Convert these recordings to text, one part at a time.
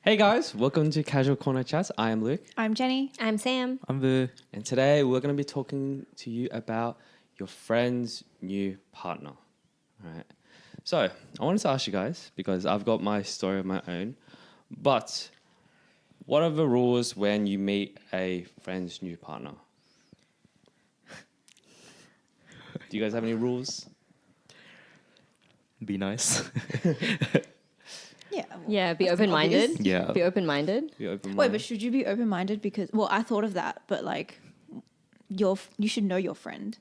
Hey guys, welcome to Casual Corner Chats. I am Luke, I'm Jenny. I'm Sam. I'm the and today we're going to be talking to you about your friend's new partner. All right. So I wanted to ask you guys, because I've got my story of my own, but what are the rules when you meet a friend's new partner? Do you guys have any rules? be nice. Yeah. Yeah, be that's open-minded. obvious. Yeah. Be open-minded. Be open-minded. Wait, but should you be open-minded? Because, well, I thought of that, but like, you should know your friend.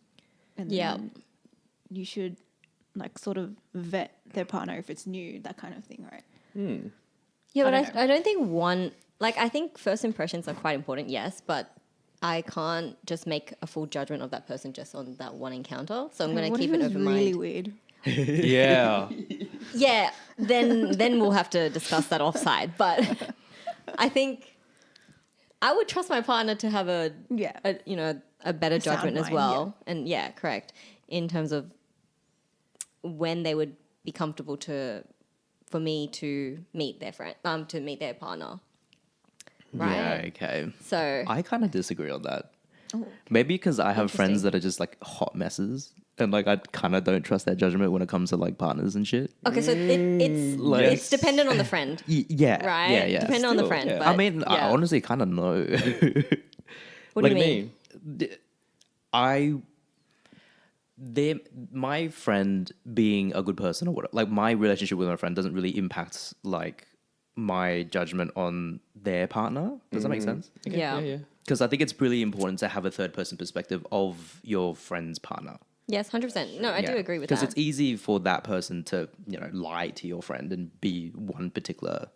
And Yeah. then you should, like, sort of vet their partner if it's new, that kind of thing, right? Yeah, I but don't know. I don't think I think first impressions are quite important, yes, but I can't just make a full judgment of that person just on that one encounter. So I'm going to What keep if an it was open really mind. weird? Yeah. Yeah, then we'll have to discuss that offside. But I think I would trust my partner to have a better sound judgment as mind, well. And yeah, correct. In terms of when they would be comfortable for me to meet their friend, to meet their partner. Right. Yeah, okay. So I kind of disagree on that. Oh. Maybe because I have friends Interesting. that are just like hot messes. And like I kind of don't trust their judgment when it comes to like partners and shit. okay, so it's Like- it's dependent on the friend, Yeah. right? Yeah, yeah. Depending on the Still, friend. yeah. But I mean, I yeah. honestly kind of know. What do you mean? My friend being a good person or whatever, like my relationship with my friend doesn't really impact like my judgment on their partner. Does that make sense? Yeah. Yeah. Because I think it's really important to have a third person perspective of your friend's partner. Yes, 100%. No, I do agree with that. Because it's easy for that person to, lie to your friend and be one particular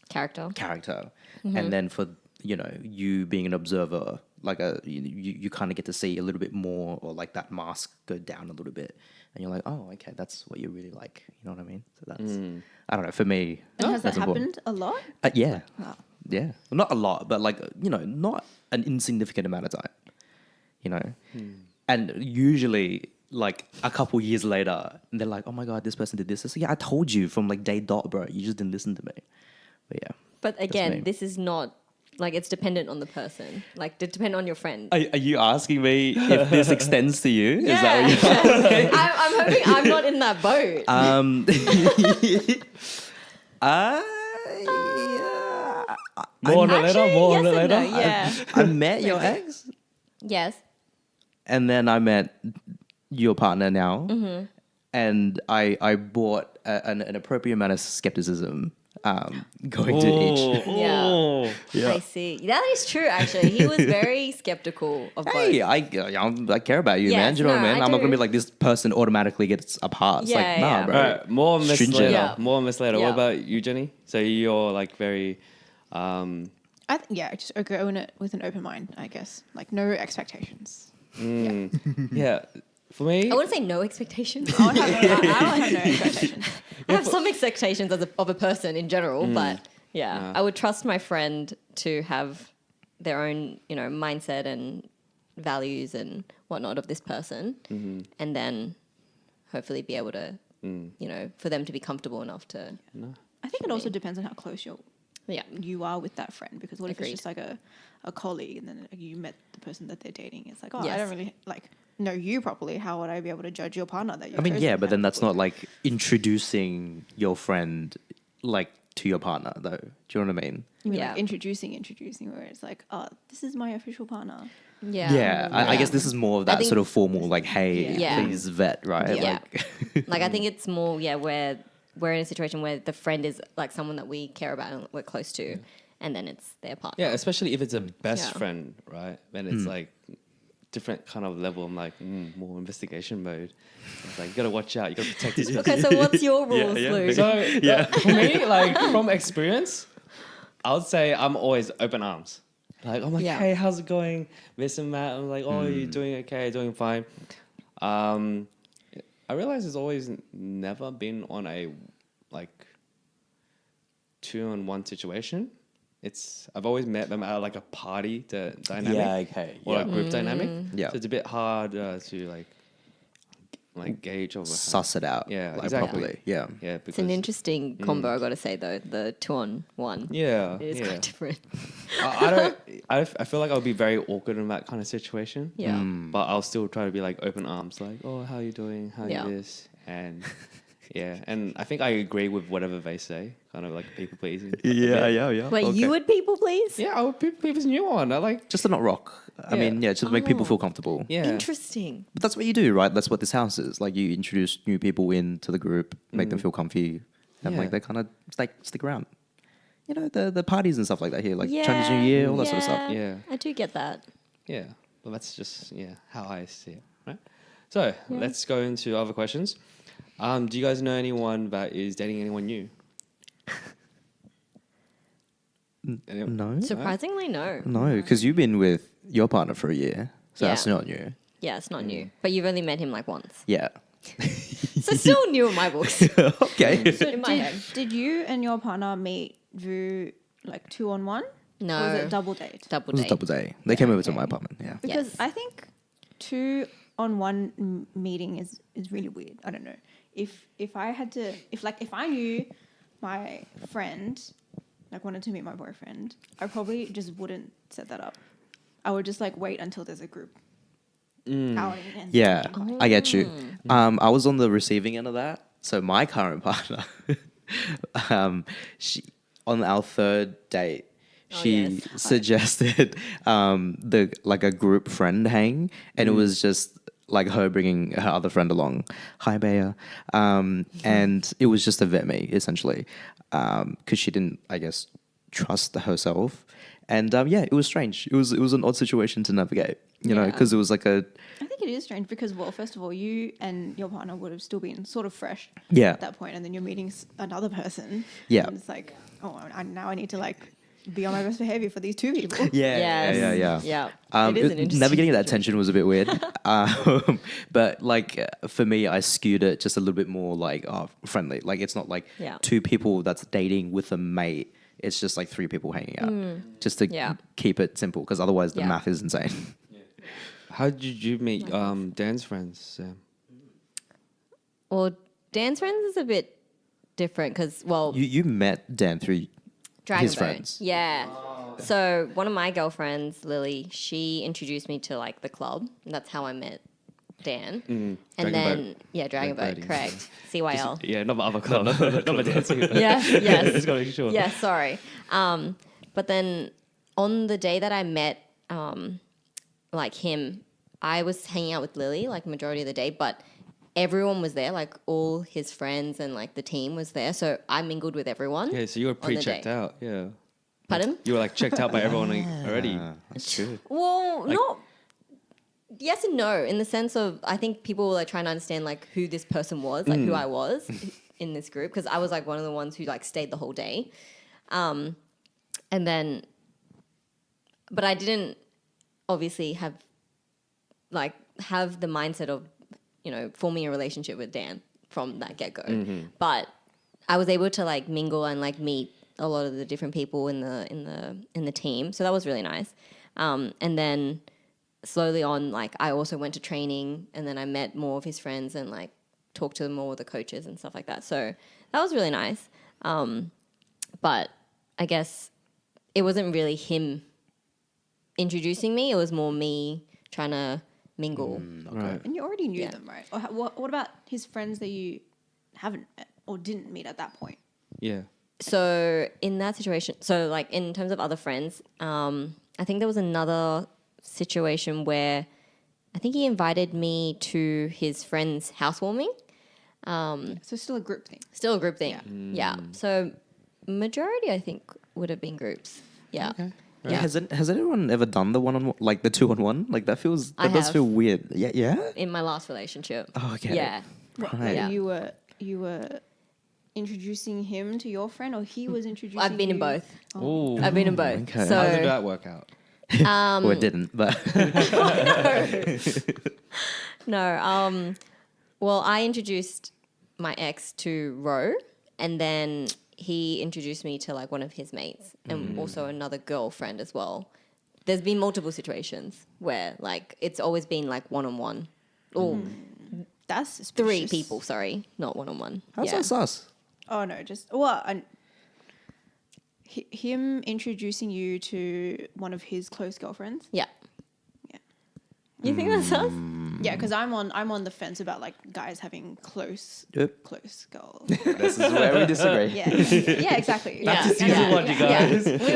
Character. character. Mm-hmm. And then for, you being an observer, like you kind of get to see a little bit more, or like that mask go down a little bit. And you're like, oh, okay, that's what you really like. You know what I mean? So that's, I don't know, for me. And has that that's important. happened a lot? Yeah. Wow. Yeah. Well, not a lot, but like, not an insignificant amount of time, And usually like a couple years later, they're like, oh my God, this person did this. I said, yeah, I told you from like day dot, bro. You just didn't listen to me. But yeah. But me. again, this is not like it's dependent on the person. Like it depend on your friend. Are you asking me if this extends to you? Yeah. Is that what you're I'm hoping I'm not in that boat. yeah. More on it later. More on yes it and later. no, yeah. I met your ex, Yes. and then I met your partner now, and I bought an appropriate amount of skepticism going to each. Yeah. Yeah. I see. That is true, actually. He was very skeptical of Hey, both. I care about you, Yes, man. Do you know what no, I mean? I I'm not gonna be do. like this person automatically gets a pass. Yeah, like, nah, yeah. bro. All right, more on this Stringent. later. Yeah. More on this later. Yeah. What about you, Jenny? So you're like very, Just go in it with an open mind, I guess. Like, no expectations. yeah. For me, I wouldn't say no expectations. I don't have no expectations. I have some expectations of a person in general, but yeah, I would trust my friend to have their own, mindset and values and whatnot of this person, and then hopefully be able to, for them to be comfortable enough to. I think it also depends on how close Yeah. you are with that friend, because what if Agreed. it's just like a colleague and then you met the person that they're dating? It's like, oh, I Yes. don't really like know you properly. How would I be able to judge your partner that you're I mean, chosen yeah, to but then have that's with? not like introducing your friend like to your partner, though. Do you know what I mean? You mean Yeah. like introducing where it's like, oh, this is my official partner. Yeah. I guess this is more of that think- sort of formal, like, hey, Yeah. please vet, right? Yeah. Like, Like I think it's more, where we're in a situation where the friend is like someone that we care about and we're close to, and then it's their partner. yeah, especially if it's a best Yeah. friend, right? Then it's like different kind of level. I'm like more investigation mode. It's like you gotta watch out. You gotta protect this person. Okay, so what's your rules, yeah. Lou? So for me, like from experience, I would say I'm always open arms. Like I'm like, Yeah. hey, how's it going? This and that. I'm like, oh, you're doing okay, doing fine. I realize it's always never been on a like 2-on-1 situation. I've always met them at like a party dynamic. okay. Or a group dynamic. Yeah. So it's a bit hard to like like gauge over suss it out. Yeah, like, exactly. properly. Yeah. Yeah, because It's an interesting combo, I got to say, though. The 2-on-1. yeah, It is yeah. quite different. I don't. I feel like I'll be very awkward in that kind of situation. Yeah. But I'll still try to be like open arms, like, oh, how you doing? How Yeah. you this? And yeah, and I think I agree with whatever they say, kind of like people pleasing. Yeah. Wait, Okay. you would people please? Yeah, I would people's new one. I like. Just to not rock. I Yeah. mean, just to make people feel comfortable. Yeah. Interesting. But that's what you do, right? That's what this house is. Like, you introduce new people into the group, make them feel comfy, and Yeah. like they kind of like stick around. You know, the parties and stuff like that here, like Chinese New Year, all that sort of stuff. Yeah. I do get that. Yeah. Well, that's just how I see it, right? So let's go into other questions. Do you guys know anyone that is dating anyone new? Anyone? No, Surprisingly, no. no, because you've been with your partner for a year, so Yeah. that's not new. Yeah, it's not new. But you've only met him like once. Yeah. So still new in my books. Okay. So In my head. did you and your partner meet through like 2-on-1? No. Or was it double date? Double It was a date. double day. They came over to okay. my apartment. Yeah. Because Yes. I think 2-on-1 meeting is really weird. I don't know. If I knew my friend like wanted to meet my boyfriend, I probably just wouldn't set that up. I would just like wait until there's a group outing. And Yeah, I get you. Mm. I was on the receiving end of that. So my current partner, she on our third date, Oh, she yes. suggested a group friend hang, and it was just like her bringing her other friend along. Hi, Bea. And it was just to vet me essentially, because she didn't, I guess, trust herself. And it was strange. It was an odd situation to navigate, you know, Yeah. because it was like a I think it is strange because, well, first of all, you and your partner would have still been sort of fresh Yeah. at that point, and then you're meeting another person. Yeah. And it's like, oh, now I need to like be on my best behavior for these two people. Yes. Yeah. Yeah. It is an interesting Navigating that situation. tension was a bit weird. But like for me, I skewed it just a little bit more like friendly. Like it's not like Yeah. two people that's dating with a mate. It's just like three people hanging out, just to Yeah. keep it simple. Because otherwise, the Yeah. math is insane. How did you meet Dan's friends, Sam? Well, Dan's friends is a bit different because, well, You met Dan through Dragon his Boat. friends. Yeah. So one of my girlfriends, Lily, she introduced me to like the club. And that's how I met Dan. And Dragon then Boat. Dragon Like Boat, boating. correct. CYL. Yeah, not the other club. not the dancing. Yeah, yes. Just gotta make sure. Yeah, sorry. But then on the day that I met like him, I was hanging out with Lily like majority of the day, but everyone was there, like all his friends and like the team was there. So I mingled with everyone. Yeah, so you were the pre-checked day. out. Yeah. Pardon? You were like checked out by everyone already. That's good. Well, not yes and no, in the sense of I think people were like trying to understand like who this person was, like who I was in this group, because I was like one of the ones who like stayed the whole day. And then but I didn't obviously have the mindset of, you know, forming a relationship with Dan from that get-go. But I was able to like mingle and like meet a lot of the different people in the team. So that was really nice. And then slowly on, like I also went to training, and then I met more of his friends and like talked to more of the coaches and stuff like that. So that was really nice. But I guess it wasn't really him introducing me. It was more me trying to mingle. Right. And you already knew Yeah. them, right? Or what about his friends that you haven't met or didn't meet at that point? Yeah. So in that situation, so like in terms of other friends, I think there was another situation where I think he invited me to his friend's housewarming. So still a group thing. Still a group thing. Yeah. So majority, I think, would have been groups. Yeah. Okay. Yeah. Has anyone ever done the one-on-one, like the 2-on-1? Like that I does have. feel weird. Yeah, yeah. In my last relationship. Oh, okay. Yeah. Right. Yeah. You were introducing him to your friend, or he was introducing. I've been in you? both. Ooh. I've been in both. okay. So How did that work out? Or it didn't, but No. Well, I introduced my ex to Ro, and then he introduced me to like one of his mates, and also another girlfriend as well. There's been multiple situations where like it's always been like one-on-one, or That's suspicious. 3 people, sorry, not one-on-one. How's that sus? Oh no, just him introducing you to one of his close girlfriends. Yeah. Yeah. You think that's us? Yeah, because I'm on the fence about like guys having close girls. This is where we disagree. Yeah, yeah, exactly. That's Yeah. a season one, you guys. We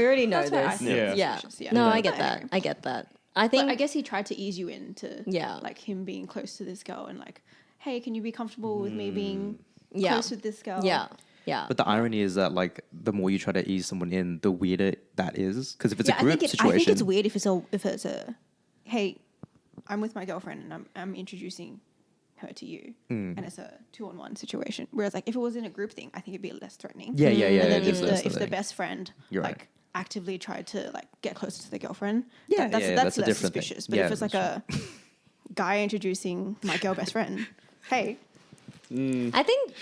already know That's why I this. think it's Yeah. suspicious, yeah. No, I But get that. anyway. I get that. I think But I guess he tried to ease you into Yeah. like him being close to this girl and like, hey, can you be comfortable with me being Yeah. close with this girl? Yeah. Yeah. But the irony is that like the more you try to ease someone in, the weirder that is. Because if it's Yeah, a group I think situation, it's weird if it's a hey, I'm with my girlfriend and I'm introducing her to you, and it's a 2-on-1 situation. Whereas like if it was in a group thing, I think it'd be less threatening. Yeah, yeah, yeah. And then If if the best friend You're like right. actively tried to like get closer to the girlfriend, Yeah, that's yeah, that's a less different thing. suspicious. But Yeah, if it's like a guy introducing my girl best friend, hey, I think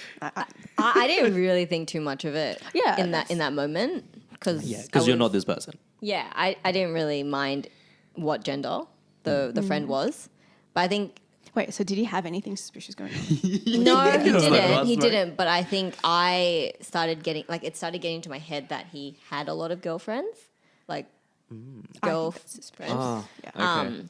I didn't really think too much of it. Yeah, in that moment because because you're not this person. Yeah, I didn't really mind what gender the friend was, but I think wait, so did he have anything suspicious going on? no, he That's didn't. He right. didn't. But I think I started getting it started getting into my head that he had a lot of girlfriends, like I think girl that's suspicious. Ah, Yeah. okay.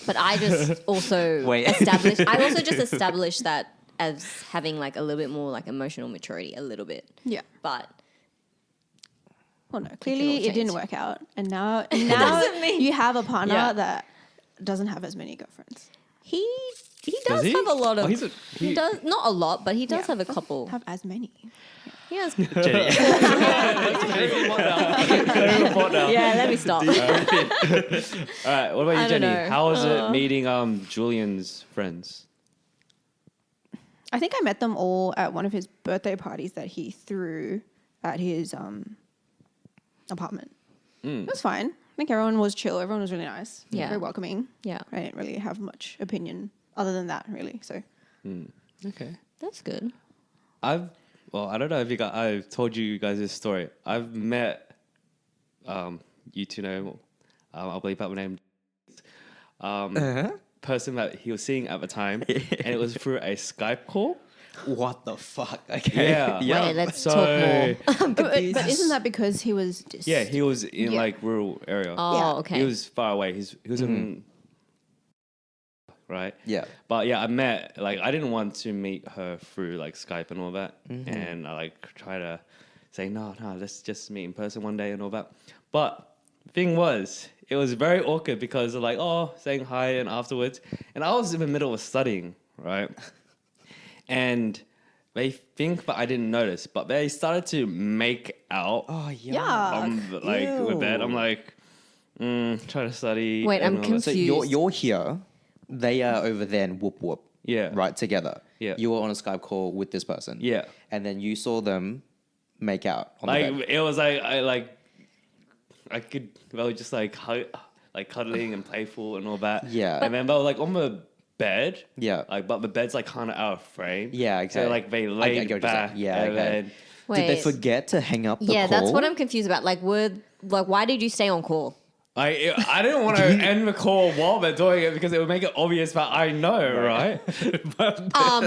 But I just also Wait. established that as having like a little bit more like emotional maturity, a little bit. Yeah. But Well, no, all clearly it change. didn't work out, and now doesn't mean- you have a partner Yeah. that doesn't have as many girlfriends. he does he? have a lot of. Oh, he does not a lot, but he does Yeah. have a couple. Have as many. He has. Jenny. Yeah, let me stop. All right, what about I you, don't Jenny? know. How was it meeting Julian's friends? I think I met them all at one of his birthday parties that he threw at his apartment. It was fine. I think everyone was chill. Everyone was really nice. Yeah. Very welcoming. Yeah, I didn't really have much opinion other than that, really. So Okay. that's good. I don't know if I've told you guys this story. I've met, you two know, I'll bleep out my name, person that he was seeing at the time, and it was through a Skype call. What the fuck? Okay. Yeah. Wait, let's So- talk more. I'm but confused. isn't that because he was just Yeah, he was in Yeah. like rural area. Oh, Yeah. okay. He was far away. He was in, right? Yeah. But yeah, I didn't want to meet her through like Skype and all that. And I like try to say, no, let's just meet in person one day and all that. But the thing was, it was very awkward because they're like, oh, saying hi and afterwards. And I was in the middle of studying, right? And they think that I didn't notice, but they started to make out Oh yeah. Yeah. with bed. I'm like, trying to study. Wait, and I'm all that. So you're here, they are over there and whoop whoop. Yeah. Right, together. Yeah. You were on a Skype call with this person. Yeah. And then you saw them make out on the Like bed. it was like I could just like cuddling and playful and all that. Yeah. And then they were like on the bed. Yeah. Like but the bed's like kind of out of frame. Yeah, exactly. So like they I laid get what you're saying. back. Yeah, and okay. then Did they Wait. forget to hang up the Yeah, call? that's what I'm confused about. Like, why did you stay on call? I didn't want to end the call while they're doing it because it would make it obvious that I know, right?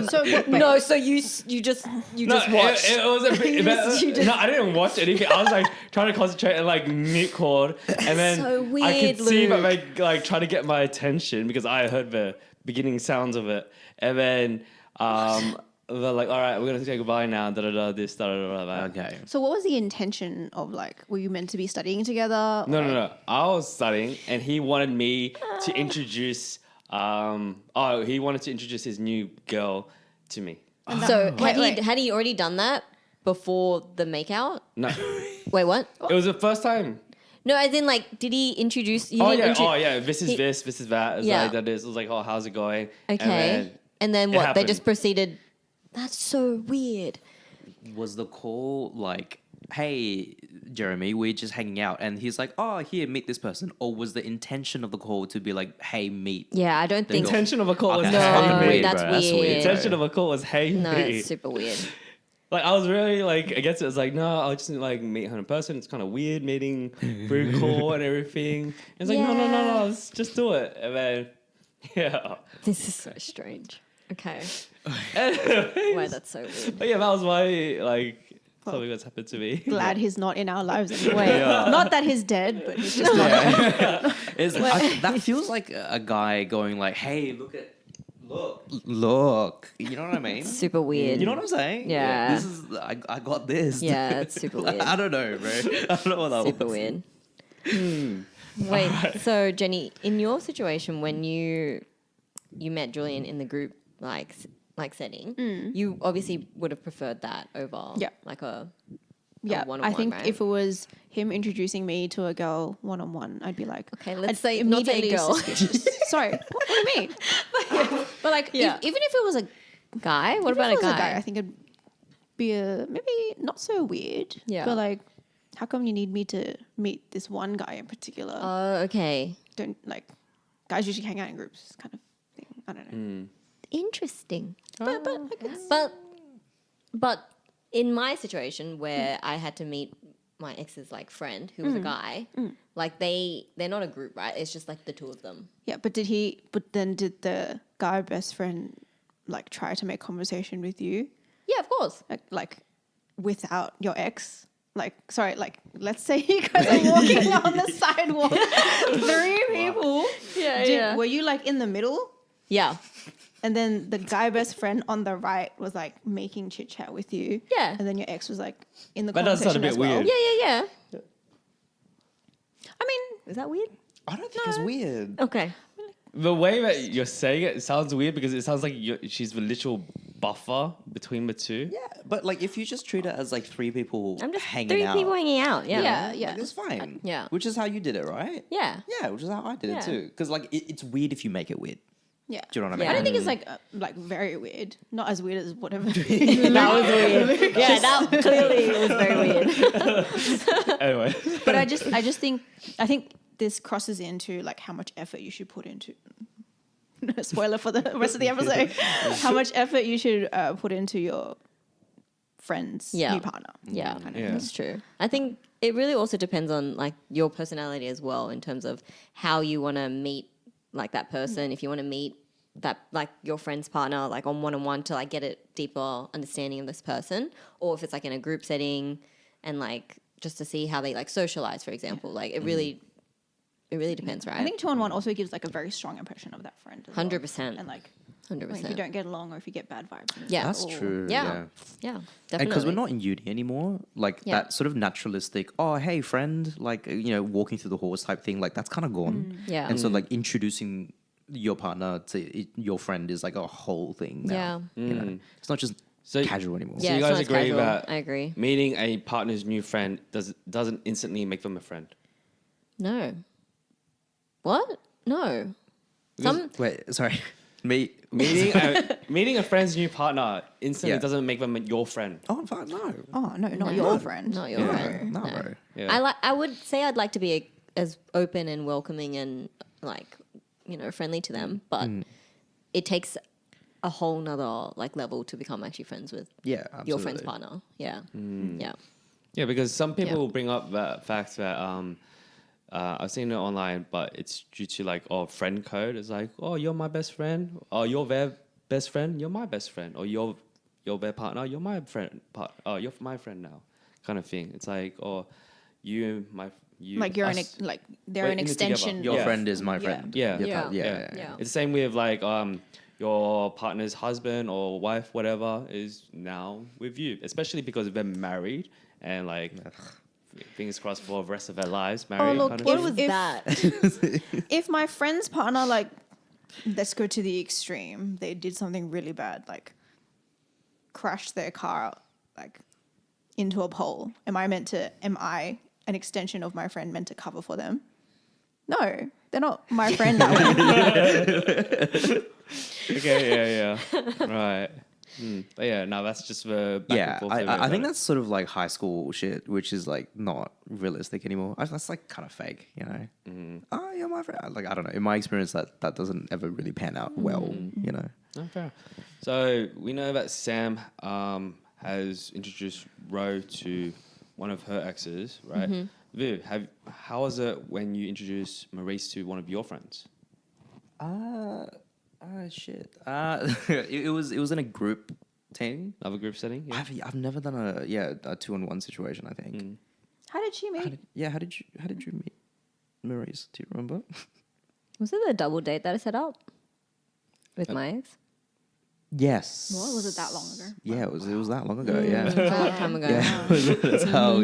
So No, so you just watched. It was a bit. You just- No, I didn't watch anything. I was like trying to concentrate and like mute chord, and then so I weird, could see that Luke. they like try to get my attention because I heard the beginning sounds of it, and then they're like, "All right, we're gonna say goodbye now." Da da da. This da da da da. Okay. So what was the intention of like? Were you meant to be studying together? No. I was studying, and he wanted me to introduce. He wanted to introduce his new girl to me. So Wait. had he already done that before the makeout? No, Wait, what? it was the first time. No, as in like, did he introduce? You Oh didn't yeah. This is this is that. It's Yeah. like that is. It was like, oh, how's it going? Okay. And then it what? They happened. just proceeded. That's so weird. Was the call like, hey, Jeremy, we're just hanging out? And he's like, oh, here, meet this person. Or was the intention of the call to be like, hey, meet? Yeah, I don't think. intention of a call was Okay. hey No, me. that's bro. That's weird. weird. Intention of a call was hey No, me. it's super weird. Like I was really like against it. I was like, no, I'll just like meet her in person. It's kind of weird meeting through call and everything. And it's like, no, Yeah. let's just do it. And then yeah, This is so strange. Okay. Anyways, Why that's so weird. but yeah, that was my something that's happened to me. Glad he's not in our lives anymore. Yeah. Not that he's dead, but he's just not. That feels like a guy going like, "Hey, look." You know what I mean? Super weird. You know what I'm saying? Yeah. This is I got this. Yeah, it's super weird. I don't know, bro. I don't know what that Super was. weird. Wait, so Jenny, in your situation when you met Julian in the group setting, you obviously would have preferred that over Yeah. like a Yeah, one-on-one, I think right? if it was him introducing me to a girl one-on-one, I'd be like, Okay, let's I'd say not say girl. suspicious. Sorry, what do you mean? But like, Yeah. even if it was a guy. What about if a it was guy? I think it'd be maybe not so weird. Yeah. But like, how come you need me to meet this one guy in particular? Oh, okay. Don't like, guys usually hang out in groups, kind of thing. I don't know. Interesting. But I guess But in my situation where I had to meet my ex's like friend who was a guy, like they're not a group, right? It's just like the two of them. yeah. But then did the guy best friend like try to make conversation with you? Yeah, of course. Like without your ex? Like, sorry, like, let's say you guys are walking on the sidewalk, 3 people. Yeah, Were you like in the middle? Yeah. And then the guy best friend on the right was like making chit chat with you. Yeah. And then your ex was like in the That does sound conversation a bit as well. weird. Yeah. I mean, Is that weird? I don't think it's weird. Okay. The way that you're saying it sounds weird because it sounds like she's the literal buffer between the two. Yeah, but like if you just treat it as like 3 people I'm just hanging 3 out, people hanging out. Yeah. Yeah, yeah. like, it's fine. Yeah. Which is how you did it, right? Yeah. Yeah, which is how I did Yeah. it too. Because like it's weird if you make it weird. yeah. Do you know what I Yeah. mean? I don't think it's like very weird. Not as weird as whatever. That was weird. Yeah, that clearly was very weird. Anyway, But I think this crosses into like how much effort you should put into. Spoiler for the rest of the episode. How much effort you should put into your friend's new partner. Yeah, Yeah. that's true. I think it really also depends on like your personality as well in terms of how you want to meet like that person. If you want to meet that like your friend's partner like on one-on-one to like get a deeper understanding of this person, or if it's like in a group setting and like just to see how they like socialize, for example. Like it really depends, right? I think 2-on-1 also gives like a very strong impression of that friend. as well. 100%. And like 100%. if you don't get along or if you get bad vibes. Yeah. That's or- true. Yeah. Yeah. Yeah, And definitely. because we're not in uni anymore, like Yeah. that sort of naturalistic, oh, hey, friend, like, walking through the halls type thing, like that's kind of gone. Yeah. And so, like, introducing your partner to your friend is like a whole thing now. Yeah. You know? It's not just So- casual anymore. Yeah, you it's guys not as agree casual. that I agree. meeting a partner's new friend doesn't instantly make them a friend? No. What? No. Some Wait, sorry. Meeting a friend's new partner instantly Yeah. doesn't make them your friend. Oh, fuck, no. Oh no, not your friend. Not your friend. No, bro. Yeah. I would say I'd like to be as open and welcoming and like friendly to them, but it takes a whole nother like level to become actually friends with Yeah, absolutely. your friend's partner. Yeah, yeah, Yeah, because some people Yeah. will bring up that fact that I've seen it online, but it's due to like friend code. It's like, oh, you're my best friend, or you're their best friend, you're my best friend, or you're their partner, you're my friend, you're my friend now, kind of thing. It's like, you Like you're us. like they're We're an in it together. extension. Your Yeah. friend is my Yeah. friend. Yeah. Your Yeah. part- yeah. Yeah. Yeah. It's the same with like your partner's husband or wife, whatever, is now with you, especially because they're married and like fingers crossed for the rest of their lives married. look, kind of What thing. was If- that? If my friend's partner, like, let's go to the extreme, they did something really bad, like crashed their car like into a pole. Am I an extension of my friend meant to cover for them? No, they're not my friend that way. Okay, yeah, right. But yeah, no, that's just the back Yeah, and forth. I think that's sort of like high school shit, which is like not realistic anymore. That's like kind of fake, you know. Oh, you're my friend. Like I don't know. In my experience, that doesn't ever really pan out well, you know. Oh, fair. So we know that Sam has introduced Ro to one of her exes, right? Viv, how was it when you introduced Maurice to one of your friends? Shit. It was in a group team. Another group setting? Yeah. I've never done a 2-on-1 situation. I think. How did she meet? How did you meet Maurice? Do you remember? Was it the double date that I set up with my ex? Yes. What was it that long ago? Yeah, it was that long ago. Yeah. It was a long time ago. Yeah, that's how.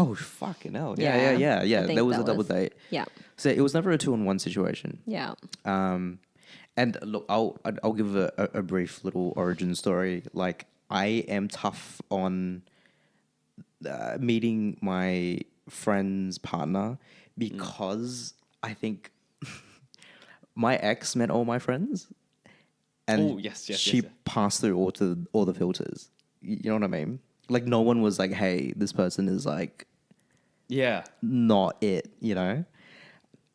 Oh fucking hell! Yeah. I think There was a that double was- date. Yeah. So it was never a 2-on-1 situation. Yeah. And look, I'll give a brief little origin story. Like I am tough on meeting my friend's partner because I think my ex met all my friends, and Oh, yes, she yes. passed through all the filters. You know what I mean? Like no one was like, "Hey, this person is like Yeah. not it," you know.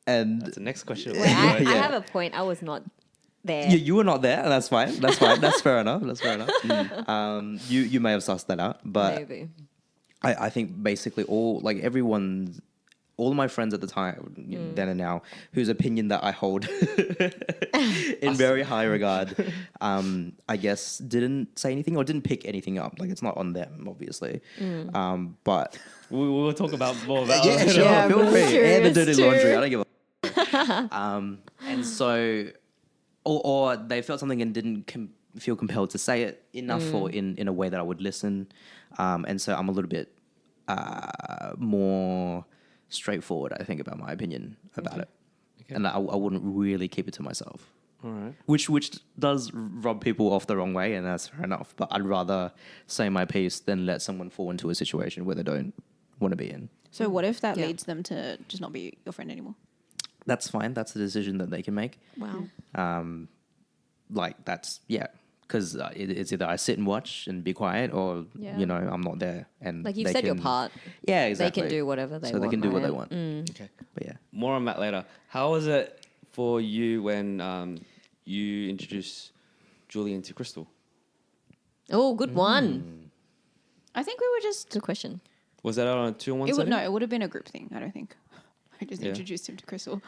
And That's the next question. Wait, I Yeah. have a point. I was not there. you were not there. That's fine. That's fine. That's fair enough. That's fair enough. You may have sussed that out, but Maybe. I think basically all of my friends at the time, then and now, whose opinion that I hold in very high regard, I guess didn't say anything or didn't pick anything up. Like it's not on them, obviously. But We'll talk about more about yeah, sure, Yeah, feel I'm free. Air the curious dirty too. laundry. I don't give a. And so, or they felt something and didn't feel compelled to say it enough or in a way that I would listen. And so I'm a little bit more straightforward, I think, about my opinion about it. Okay. And I wouldn't really keep it to myself. All right. Which does rub people off the wrong way, and that's fair enough. But I'd rather say my piece than let someone fall into a situation where they don't want to be in. So what if that Yeah. leads them to just not be your friend anymore? That's fine. That's a decision that they can make. Wow. Like that's because it's either I sit and watch and be quiet, or Yeah. I'm not there. And Like you've they said your can- part. Yeah, exactly. They can do whatever they so want. they can do what they right? want. Okay. But yeah, More on that later. How was it for you when you introduced Julian to Crystal? Oh, good one. I think we were just. Good question. Was that on a 2-on-1 It would, setting? no, it would have been a group thing. I don't think. I just Yeah. introduced him to Crystal.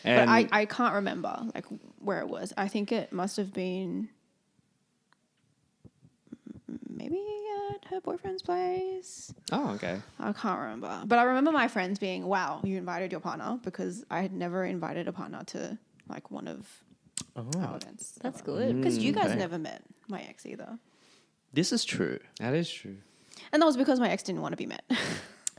And But I can't remember like where it was. I think it must have been maybe at her boyfriend's place. oh, okay. I can't remember. But I remember my friends being, wow, you invited your partner, because I had never invited a partner to like one of our events. That's good. Because you guys okay. never met my ex either. this is true. That is true. And that was because my ex didn't want to be met.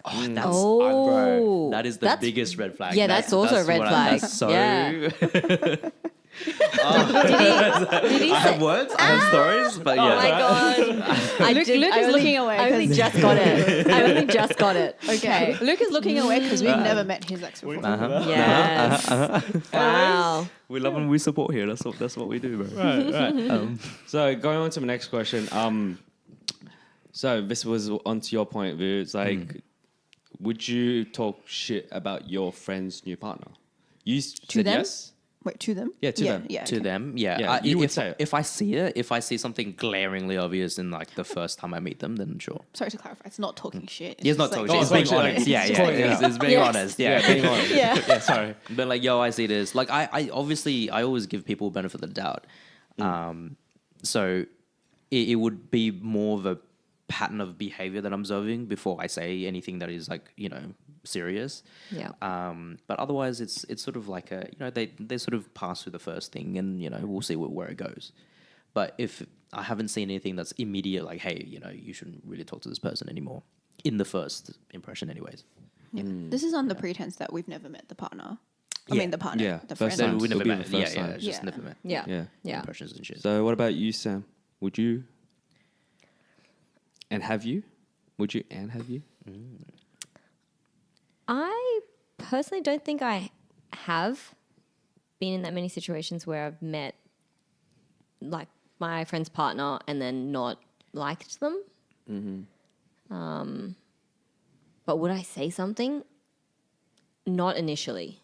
Oh, that's Oh. bro. That is the That's- biggest red flag. yeah, that's also a red what flag. That's so. Yeah. Did he I say? have words. I have stories. But Oh yeah. my god! Luke is looking away I only 'cause- just got it. I only just got it. Okay. Luke is looking away because we've never met his ex before. Yes. Wow. We love and we support here. That's what we do, bro. Right. So going on to the next question. So this was onto your point, Vu. It's like, would you talk shit about your friend's new partner? You said them? yes. Wait, to them? Yeah, to them. Yeah, To okay. them, yeah. Yeah, you would if, say it. if I see it, if I see something glaringly obvious in like the first time I meet them, then sure. Sorry to clarify, it's not talking shit. It's not just talking like- shit. It's being talking shit, honest. like, Yeah, just yeah. calling it out. It's being Yes. honest. Yeah. Yeah, being honest. Yeah. Yeah, sorry. But like, yo, I see this. Like, I obviously, I always give people benefit of the doubt. So it would be more of a pattern of behavior that I'm observing before I say anything that is like, serious. Yeah. But otherwise, it's sort of like a, they sort of pass through the first thing, and we'll see where it goes. But if I haven't seen anything that's immediate, like, hey, you shouldn't really talk to this person anymore, in the first impression, anyways. Yeah. This is on the pretense that we've never met the partner. I Yeah. mean, the partner. Yeah, The first friend. time. We never It'll be met. the Yeah, first yeah, time. just Yeah. never met. Yeah. Yeah. Yeah. Impressions and shit. So what about you, Sam? Would you? And have you? Would you and have you? I personally don't think I have been in that many situations where I've met like my friend's partner and then not liked them. But would I say something? Not initially.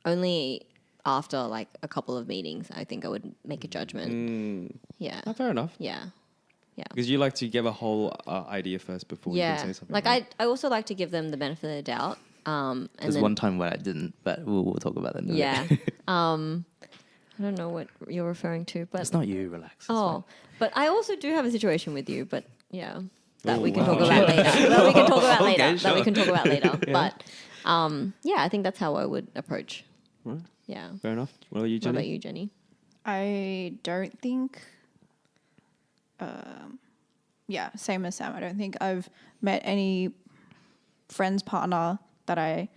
Only after like a couple of meetings, I think I would make a judgment. Yeah. Oh, fair enough. Yeah. Yeah. Because you like to give a whole idea first before you can Yeah. say something. Like right? I also like to give them the benefit of the doubt. And There's then, one time where I didn't, but we'll talk about that in a yeah. minute. I don't know what you're referring to, but It's not you, relax. It's oh, but I also do have a situation with you, but yeah, that Oh, we can wow. talk about later. That we can talk about later. Okay, That we sure. can talk about later. But yeah, I think that's how I would approach. Right. Yeah. Fair enough. What about you, What Jenny? about you, Jenny? I don't think. Yeah, same as Sam. I don't think I've met any friend's partner that I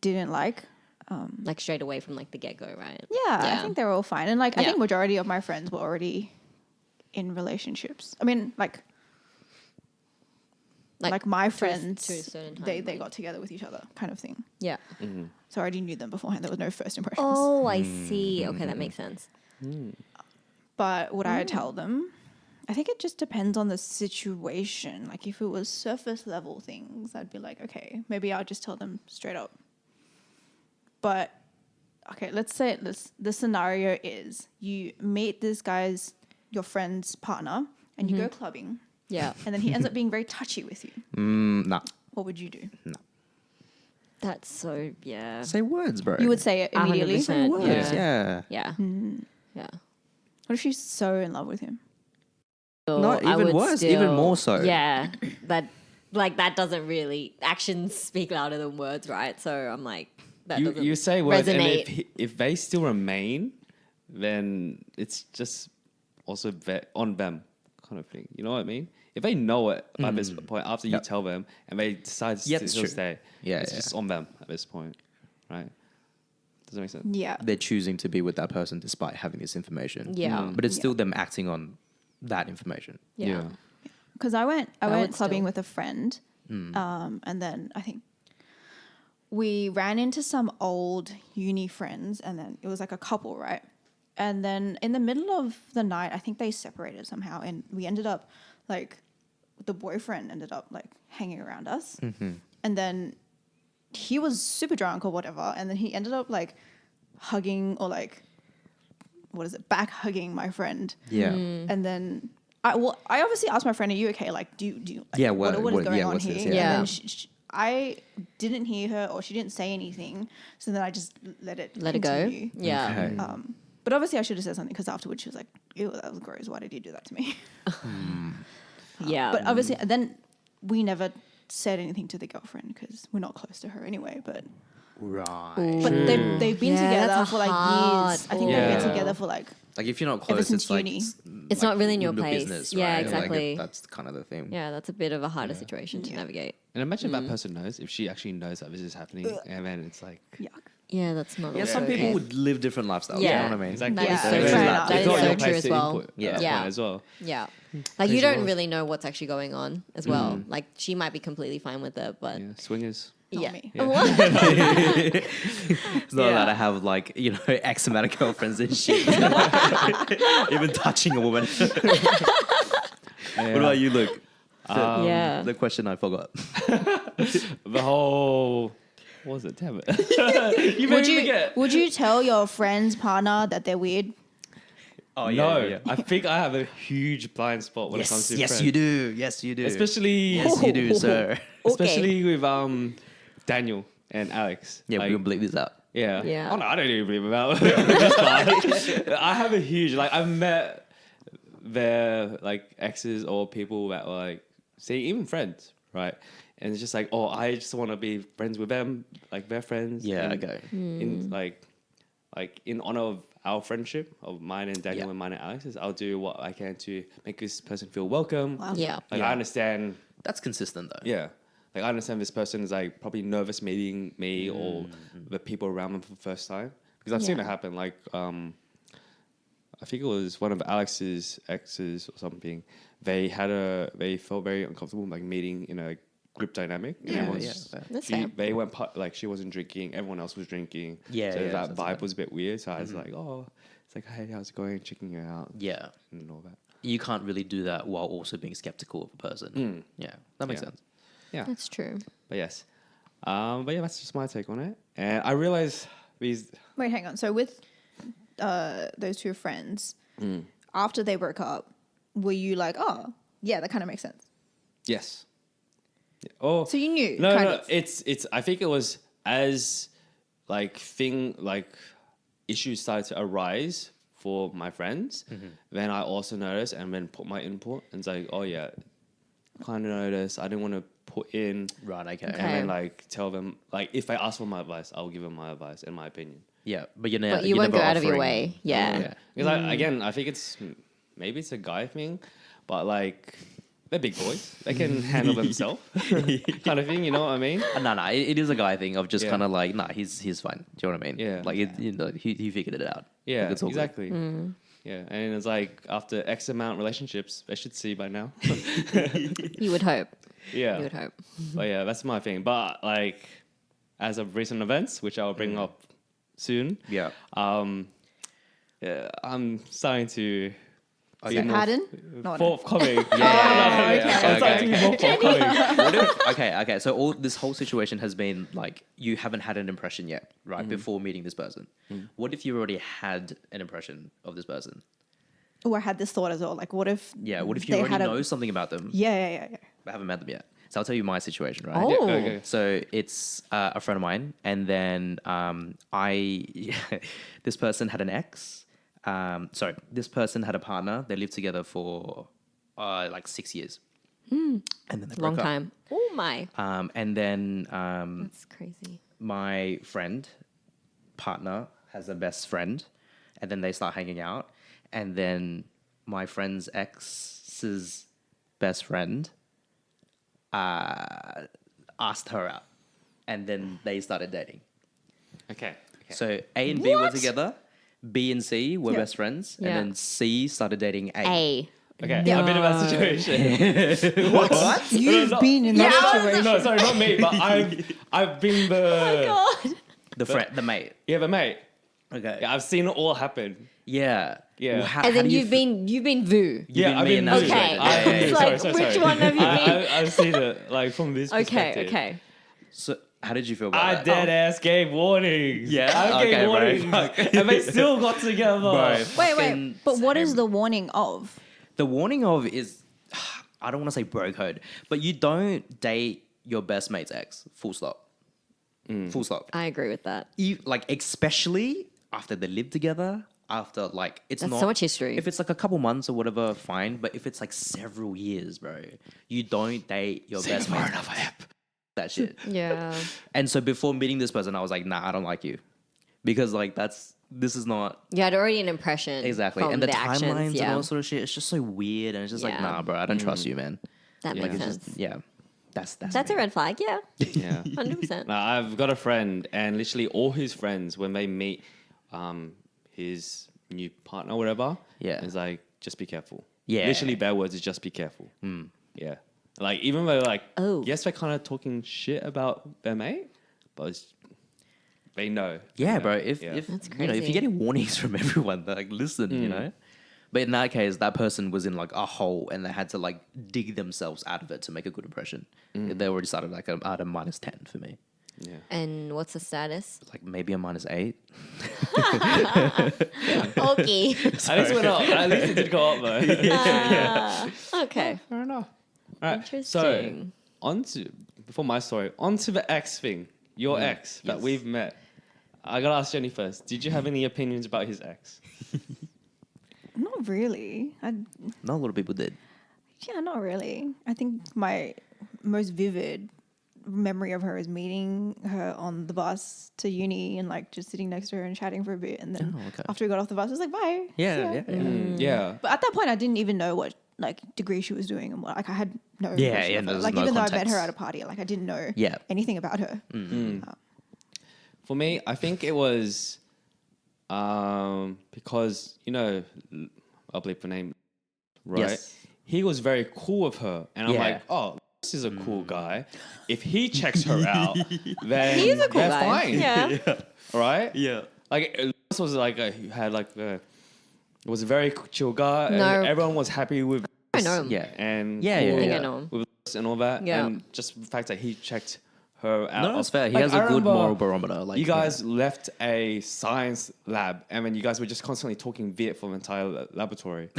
didn't like. Like straight away from like the get go, right? Yeah, I think they're all fine, and like I Yeah. think majority of my friends were already in relationships. I mean, like my friends, to a certain time, they like- got together with each other, kind of thing. Yeah. So I already knew them beforehand. There was no first impressions. Oh, I see. Okay, that makes sense. But would I tell them? I think it just depends on the situation. Like if it was surface level things, I'd be like, okay, maybe I'll just tell them straight up. But okay, let's say the scenario is you meet this guy's, your friend's partner, and you go clubbing, Yeah. and then he ends up being very touchy with you. No. What would you do? That's so yeah. Say words, bro. You would say it immediately. 100%. Say words, Yeah. yeah. Yeah. Yeah. What if she's so in love with him? Not I even would worse, even more so. Yeah. That doesn't really, actions speak louder than words, right? So I'm like, that doesn't You say words, and resonate. if they still remain, then it's just also on them kind of thing. You know what I mean? If they know it by this point, after you Yep. tell them, and they decide Yeah, to that's still true. stay, Yeah, it's yeah. just on them at this point, right? Does that make sense? Yeah. They're choosing to be with that person despite having this information. Yeah. But it's still them acting on that information. Yeah. Because I went would clubbing still- with a friend, and then I think we ran into some old uni friends, and then it was like a couple, right? And then in the middle of the night, I think they separated somehow, and we ended up like the boyfriend ended up like hanging around us, and then he was super drunk or whatever, and then he ended up like hugging or like back hugging my friend. Yeah. And then I obviously asked my friend, "Are you okay? Like, do you like, Yeah, what is going on what's here?" this? And Yeah. then I didn't hear her, or she didn't say anything, so then I just let it Let it go. continue. Yeah. Okay. But obviously, I should have said something because afterwards she was like, "Ew, that was gross. Why did you do that to me?" Yeah. But obviously, then we never said anything to the girlfriend because we're not close to her anyway. But Right. they've been Yeah, together that's for like hard. years. I think they've Yeah. been together for like Like if you're not Ever close, since it's like uni. It's not really in your no place. business, Yeah, right? exactly. That's kind of the thing. Yeah, that's a bit of a harder situation to navigate. And imagine that person knows, if she actually knows that this is happening, and then it's like, yuck. Yeah, that's not. Yeah, also some people okay. would live different lifestyles. Yeah. You know what I mean? exactly. That is So so it's true. not- That it's is not so your true place as to well. input Yeah. at that Yeah. point as well. Yeah. Like Crazy you don't world. really know what's actually going on as well. Like she might be completely fine with it, but Yeah, swingers. Not yeah. me. It's not allowed to have like, X amount of girlfriends and shit. Even touching a woman. What about you, Luke? Yeah. The question I forgot. The whole, what was it? Damn it. You made me forget. Would you tell your friend's partner that they're weird? Oh No, I think I have a huge blind spot when it comes to Yes, friends. you do. Yes, you do. Especially, Yes, you do, sir. especially with Daniel and Alex. Yeah, Like, we're gonna bleep this out. Yeah. Yeah. Oh no, I don't even believe about this guy. I have a huge I've met their exes or people that were say even friends, right? And it's just I just want to be friends with them, their friends. Yeah, and okay. In in honor of our friendship of mine and Daniel Yeah. and mine and Alex's, I'll do what I can to make this person feel welcome. Wow. Yeah. I understand. That's consistent though. Yeah. I understand this person is probably nervous meeting me or the people around them for the first time. Because I've seen Yeah. it happen. I think it was one of Alex's exes or something. They felt very uncomfortable meeting in a group dynamic. And Yeah, everyone's yeah, just- fair. That's she, fair. they went she wasn't drinking, everyone else was drinking. Yeah, so yeah, that that's vibe fair. was a bit weird. So I was it's hey, how's it going? Checking you out Yeah. and all that. You can't really do that while also being skeptical of a person. Yeah, that makes Yeah. sense. Yeah. That's true. But yes. But yeah, that's just my take on it. And I realize these. Wait, hang on. So with those two friends, after they broke up, were you like, oh, yeah, that kind of makes sense? Yes. Oh, So you knew, No, kind no, of. it's. I think it was as issues started to arise for my friends. Then I also noticed and then put my input and it's like, oh yeah, kind of noticed. I didn't want to put in Right. Okay. Okay. and then tell them if they ask for my advice, I'll give them my advice and my opinion. Yeah, but you're But you won't never go out of your offering- way. Yeah. Yeah. Because again, I think maybe it's a guy thing, but they're big boys. They can handle themselves, kind of thing. You know what I mean? No, it is a guy thing of just Yeah. kind of like, nah, he's fine. Do you know what I mean? Yeah. Like, he figured it out. Yeah, Like, it's all good. exactly. Yeah, and it's after X amount relationships, they should see by now. You would hope. Yeah, You would hope. but yeah, that's my thing. But as of recent events, which I'll bring up soon, Yeah. yeah, I'm starting to be So more pardon? No, no. forthcoming. Yeah. I'm starting to be more forthcoming. What if, okay. So this whole situation has been like you haven't had an impression yet, right? Before meeting this person. What if you already had an impression of this person? Oh, I had this thought as well. Like, what if? Yeah. What if you they already had know something about them, Yeah. but haven't met them yet? So I'll tell you my situation, right? Oh. Yeah, okay. So it's a friend of mine, and then this person had an ex. This person had a partner. They lived together for 6 years, and then they Long broke up. time. Oh my. And then That's crazy. my friend partner has a best friend, and then they start hanging out, and then my friend's ex's best friend asked her out, and then they started dating. Okay. So A and B were What? together, B and C were Yeah. best friends, Yeah. and then C started dating A. A. Okay, Yeah. a bit of a situation. What? You've been in that situation. No, sorry, not me, but I've been the God. The mate. the mate. Okay. Yeah, I've seen it all happen. Yeah. Yeah. Well, how And then do you you've been Vu. been I've me in that moved. Okay. situation. Yeah, yeah, It's yeah. like, which one have you been? I've seen it from this perspective. Okay. So how did you feel about I that? dead ass gave warnings. Yeah? I Okay, gave bro. warnings, and they still got together. Bro, Wait. fucking But what is same. the warning of? The warning of is, I don't want to say bro code, but you don't date your best mate's ex. Full stop. Full stop. I agree with that. Especially after they live together. After it's That's not so much history. If it's a couple months or whatever, fine. But if it's several years, bro, you don't date your best mate. That shit. Yeah. And so before meeting this person, I was like, nah, I don't like you, because this is not You had already an impression. exactly. From And the actions, timelines yeah. and all sort of shit. It's just so weird, and it's just Yeah. nah, bro, I don't trust you, man. That Yeah. makes It's sense. just that's That's me. a red flag. Yeah. Yeah. 100%. Now, I've got a friend, and literally all his friends, when they meet his new partner, or whatever, Yeah. it's like, just be careful. Yeah. Literally, bad words is just be careful. Yeah. Even though, Oh. yes, they're kind of talking shit about their mate, but they know. Yeah, you bro. know? If Yeah. That's if crazy. you're getting warnings from everyone, listen, you know. But in that case, that person was in a hole, and they had to dig themselves out of it to make a good impression. They already started at a -10 for me. Yeah. And what's the status? Maybe a -8. Okay. At least went up. At least it did go up, though. Okay. Fair enough. All right. So, Interesting. before my story, onto the ex thing. Your ex that Yes. we've met. I gotta ask Jenny first. Did you have any opinions about his ex? Not really. Not a lot of people did. Yeah, not really. I think my most vivid memory of her is meeting her on the bus to uni and just sitting next to her and chatting for a bit, and then Oh, okay. after we got off the bus, I was like, bye. See ya. Yeah. But at that point, I didn't even know what degree she was doing and what. I had no. Yeah, impression yeah, of her. there's no even though I met context. her at a party, I didn't know Yeah. anything about her. For me, I think it was because, I'll bleep the name, right? Yes. He was very cool with her. And I'm Yeah. like, oh, this is a cool guy. If he checks her out, then He is a cool they're guy. fine. Yeah. Right? Yeah. This was he had was a very chill guy. No. And everyone was happy with I know him. Yeah. and Yeah, yeah, cool I think I know him. with us and all that. Yeah. And just the fact that he checked her out. No, that's of- fair. He like, has I a good remember moral barometer. Like you guys left a science lab, and then you guys were just constantly talking Viet for the entire laboratory.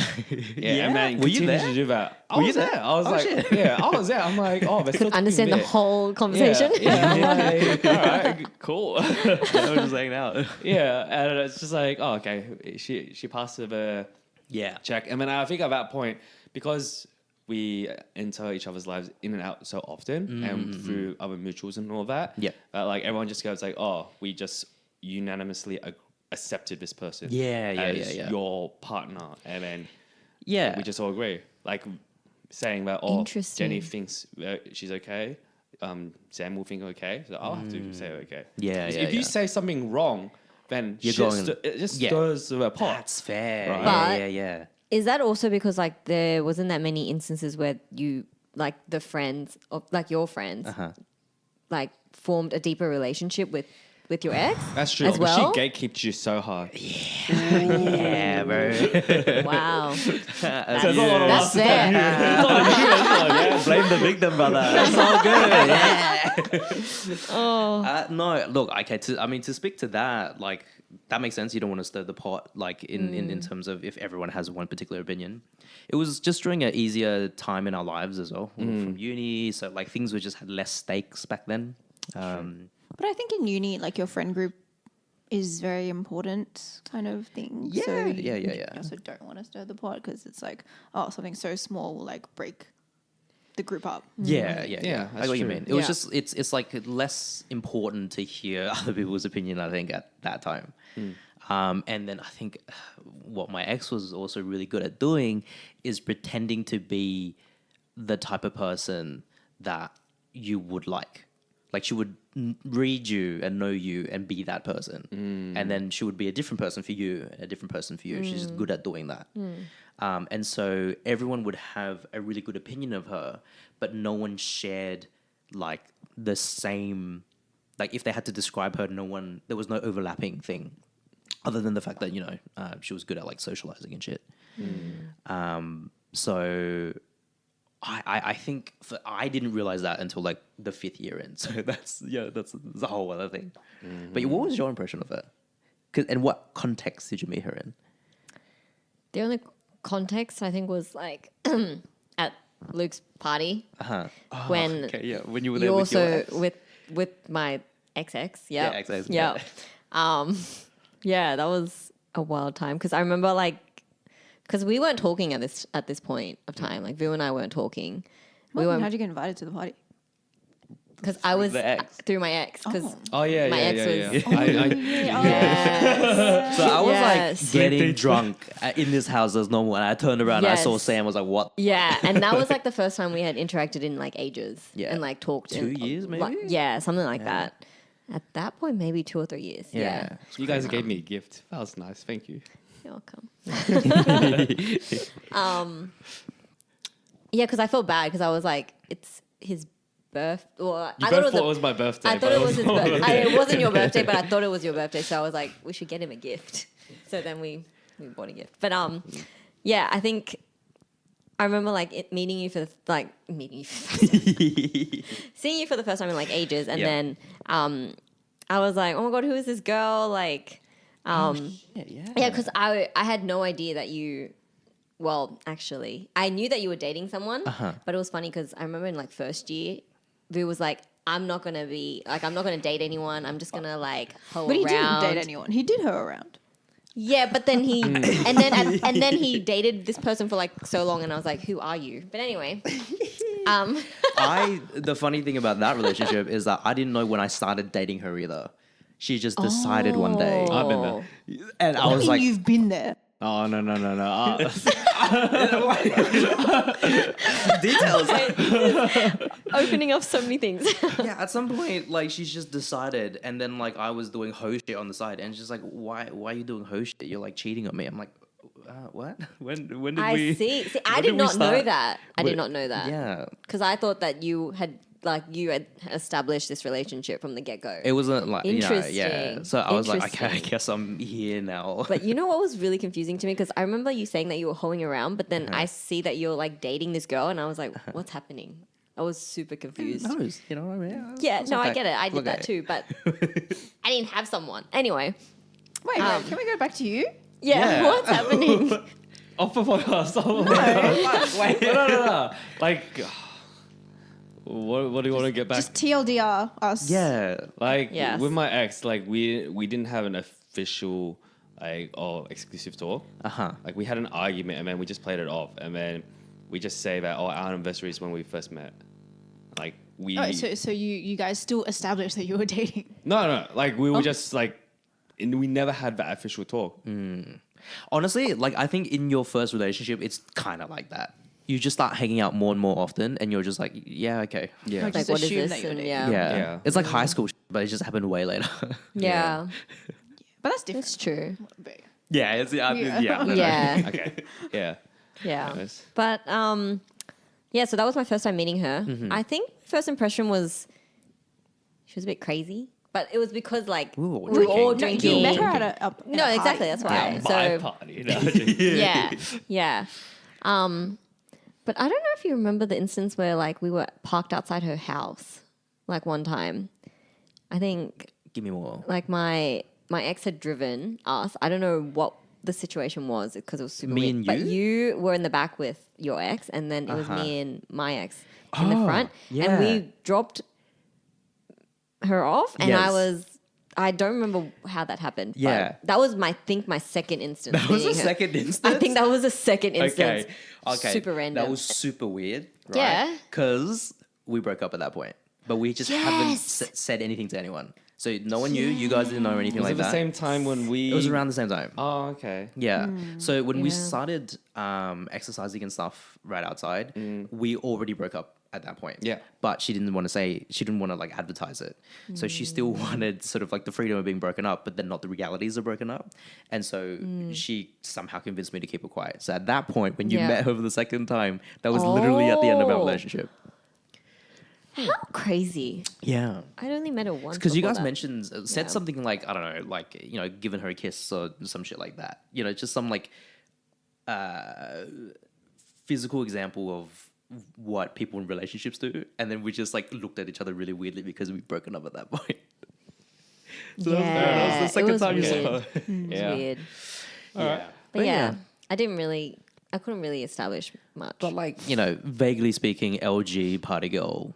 Yeah, and then Were you continued there? to do that. I Were you was there. there? I was Oh, like, shit. yeah, I was there. I'm like, oh, they're still talking Understand the Viet. whole conversation. Yeah, I'm like, all right, cool. I was just hanging out. Yeah, and it's just like, oh, okay. She passed the Yeah. check, and then I think at that point, because we enter each other's lives in and out so often, and through other mutuals and all that, Yeah. like everyone just goes like, oh, we just unanimously accepted this person, as your partner, and then Yeah. we just all agree, like saying that, oh, Interesting. Jenny thinks she's okay. Sam will think okay, so I'll have to say okay. Yeah, 'Cause yeah, if you yeah. say something wrong, then You're shit going- it just yeah. stirs the pot. That's fair. Right. But- Yeah. Is that also because like there wasn't that many instances where you like the friends of like your friends like formed a deeper relationship with your ex? That's true. As But well? she gatekeeps you so hard. Yeah, bro. Wow. That's That's fair. Yeah, blame the victim, brother. That's all good. Yeah. Oh. No, look, okay. To speak to that, like that makes sense. You don't want to stir the pot, like in terms of if everyone has one particular opinion. It was just during an easier time in our lives as well, from uni. So like things were just had less stakes back then. But I think in uni, like your friend group is very important kind of thing. Yeah, so yeah. You also don't want to stir the pot because it's like, oh, something so small will like break the group up. Yeah. Yeah, I that's get what you true. mean. It was Yeah. just it's like less important to hear other people's opinion. I think at that time, and then I think what my ex was also really good at doing is pretending to be the type of person that you would like. Like she would read you and know you and be that person, and then she would be a different person for you, and a different person for you. She's just good at doing that, and so everyone would have a really good opinion of her, but no one shared like the same. Like if they had to describe her, there was no overlapping thing, other than the fact that she was good at like socializing and shit. So. I think I didn't realize that until like the 5th year in. So that's a whole other thing. But what was your impression of her? And what context did you meet her in? The only context I think was like at Luke's party when when you were you there with also your ex? with my ex. Yeah, ex-ex, Yeah. Yeah, that was a wild time because I remember because we weren't talking at this point of time. Like Viu and I weren't talking. We How'd weren't you get invited to the party? because I was the ex. through my ex because Oh yeah, My yeah, ex yeah, was- yeah. yes. So I was Yes. like getting drunk in this house as normal, and I turned around and I saw Yes. Sam. I was like, "What?" Yeah, and that was like the first time we had interacted in like ages. Yeah. And like talked 2 years, like, maybe? yeah, something like that. At that point, maybe 2 or 3 years. Yeah. You guys gave me a gift. That was nice. Thank you. You're welcome. Yeah, because I felt bad because I was like, it's his birth. Or You I both thought thought it was my birthday. I thought but it was his birthday. It wasn't your birthday, but I Yeah. thought it was your birthday. So I was like, we should get him a gift. So then we bought a gift. But yeah, I think I remember meeting you for seeing you for the first time in like ages, and Yeah. then I was like, oh my god, who is this girl? Like, yeah, because I had no idea that you. Well, actually, I knew that you were dating someone, but it was funny because I remember in like first year, Vu was like, I'm not gonna date anyone. I'm just gonna like hoe But he around. didn't date anyone. He did her around. Yeah, but then he and then he dated this person for like so long, and I was like, who are you? But anyway, The funny thing about that relationship is that I didn't know when I started dating her either. She just decided one day, I've been there. and I was like, You've been there. Oh no. details. opening up so many things. Yeah, at some point, like she's just decided, and then like I was doing ho shit on the side, and she's like, "Why are you doing ho shit? You're like cheating on me." I'm like, "What? When did I we?" see. I when did we not know start? that. I Wait, did not know that. Yeah, Because I thought that you had established this relationship from the get go. it wasn't like yeah. Interesting. So I was like, okay, I Interesting. guess I'm here now. But you know what was really confusing to me? Because I remember you saying that you were hoeing around, but then I see that you're like dating this girl, and I was like, what's happening? I was super confused. knows? You know what I mean? Yeah, It's no, I okay. get it. I did that Okay. too, but I didn't have someone. Anyway, Wait, can we go back to you? yeah. What's happening? Off the podcast. Wait. No. Like, what do you want to get back? Just TLDR us. Yeah. Like Yes. with my ex, like we didn't have an official like or exclusive talk. Uh-huh. Like we had an argument and then we just played it off and then we just say that our anniversary is when we first met. Like we Oh, so you guys still established that you were dating? no like we were just like and we never had that official talk. Honestly, like I think in your first relationship, it's kind of like that. You just start hanging out more and more often, and you're just like, yeah, okay. Yeah. Like, Like, Just what is assume this? that you're And dating. yeah. Yeah. It's like high school, but it just happened way later. Yeah. But that's different. It's true. But- yeah, it's Yeah. Yeah. Okay. Yeah. Yeah. Nice. But yeah, so that was my first time meeting her. I think first impression was she was a bit crazy, but it was because like We were we were all No, drinking. you met her at a No, exactly. That's why. My So party. No, yeah, yeah. But I don't know if you remember the instance where like we were parked outside her house, like one time. I think Give me more. like my ex had driven us. I don't know what the situation was because it was super Me weird. and But you? you were in the back with your ex, and then it was Uh-huh. me and my ex in the Oh, front, yeah. and we dropped her off, and Yes. I don't remember how that happened. but Yeah. that was my second instance. That was meeting the her. second instance? I think that was the second instance. Okay. Super random. That was super weird, right? Yeah. Because we broke up at that point, but we just haven't Yes. said anything to anyone. So no one knew. You guys didn't know anything Was like it the that. same time when we It was around the same time. Oh, okay. Yeah. So when we Yeah. started exercising and stuff right outside, we already broke up at that point. Yeah. But she didn't want to like advertise it. So she still wanted sort of like the freedom of being broken up, but then not the realities of broken up. And so she somehow convinced me to keep it quiet. So at that point, when you Yeah. met her for the second time, that was literally at the end of our Oh. relationship. How crazy! Yeah. I'd only met her once. Because you before guys that. mentioned, said Yeah. something like, I don't know, like, you know, giving her a kiss or some shit like that. You know, just some like physical example of what people in relationships do. And then we just like looked at each other really weirdly because we'd broken up at that point. So that was the it second was time you weird. saw her. It was Yeah. weird. Yeah. But yeah, I couldn't really establish much. But like, you know, vaguely speaking, LG party girl,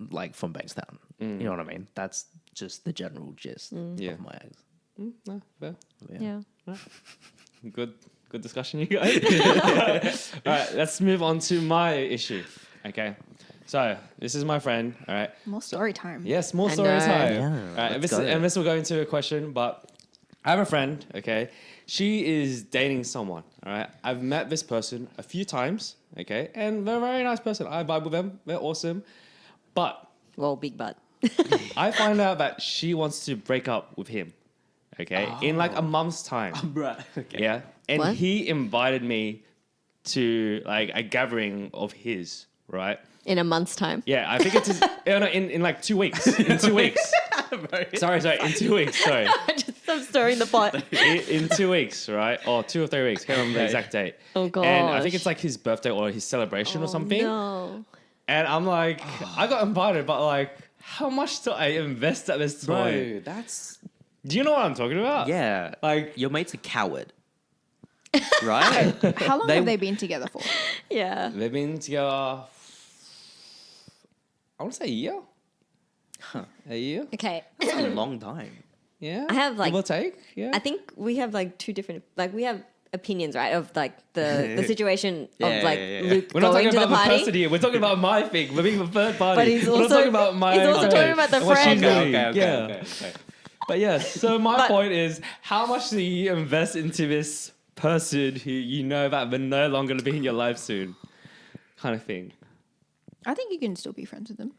like from Bankstown. You know what I mean? That's just the general gist Yeah. of my ex. No, fair. yeah. Good discussion, you guys. All right, let's move on to my issue. Okay, so this is my friend. All right. More story time. Yes, more I story know. time. Yeah, All right, let's and this, go. and this will go into a question, but I have a friend. Okay, she is dating someone. All right, I've met this person a few times. Okay, and they're a very nice person. I vibe with them. They're awesome, but Well, big butt. I find out that she wants to break up with him. Okay, in like a month's time. Right. Okay. Yeah. And What? he invited me to like a gathering of his, right? In a month's time. Yeah, I think it's in like 2 weeks. In 2 weeks. Sorry, in 2 weeks, sorry. I'm stirring the pot. In 2 weeks, right? Or 2 or 3 weeks. Can't remember the exact date. Oh, And I think gosh. it's like his birthday or his celebration or something. No. And I'm like, I got invited, but like, how much do I invest at this time? Bro, that's... Do you know what I'm talking about? Yeah. Like, Your mate's a coward. Right? How long They- have they been together for? Yeah. they've been together, I want to say a year. A year? Okay. That's a long time. Yeah. I have, like- Give or take. Yeah. I think we have like two different, like we have opinions, right? Of like the situation Yeah, of like yeah. Luke We're not going talking to the about the party. person here. We're talking about my thing. We're being the third party. But he's We're not also- talking about my. he's also okay. talking about the And what she's friend. doing. Okay. Yeah. But yes. So my But- point is, how much do you invest into this person who you know that they're no longer going to be in your life soon, kind of thing? I think you can still be friends with them.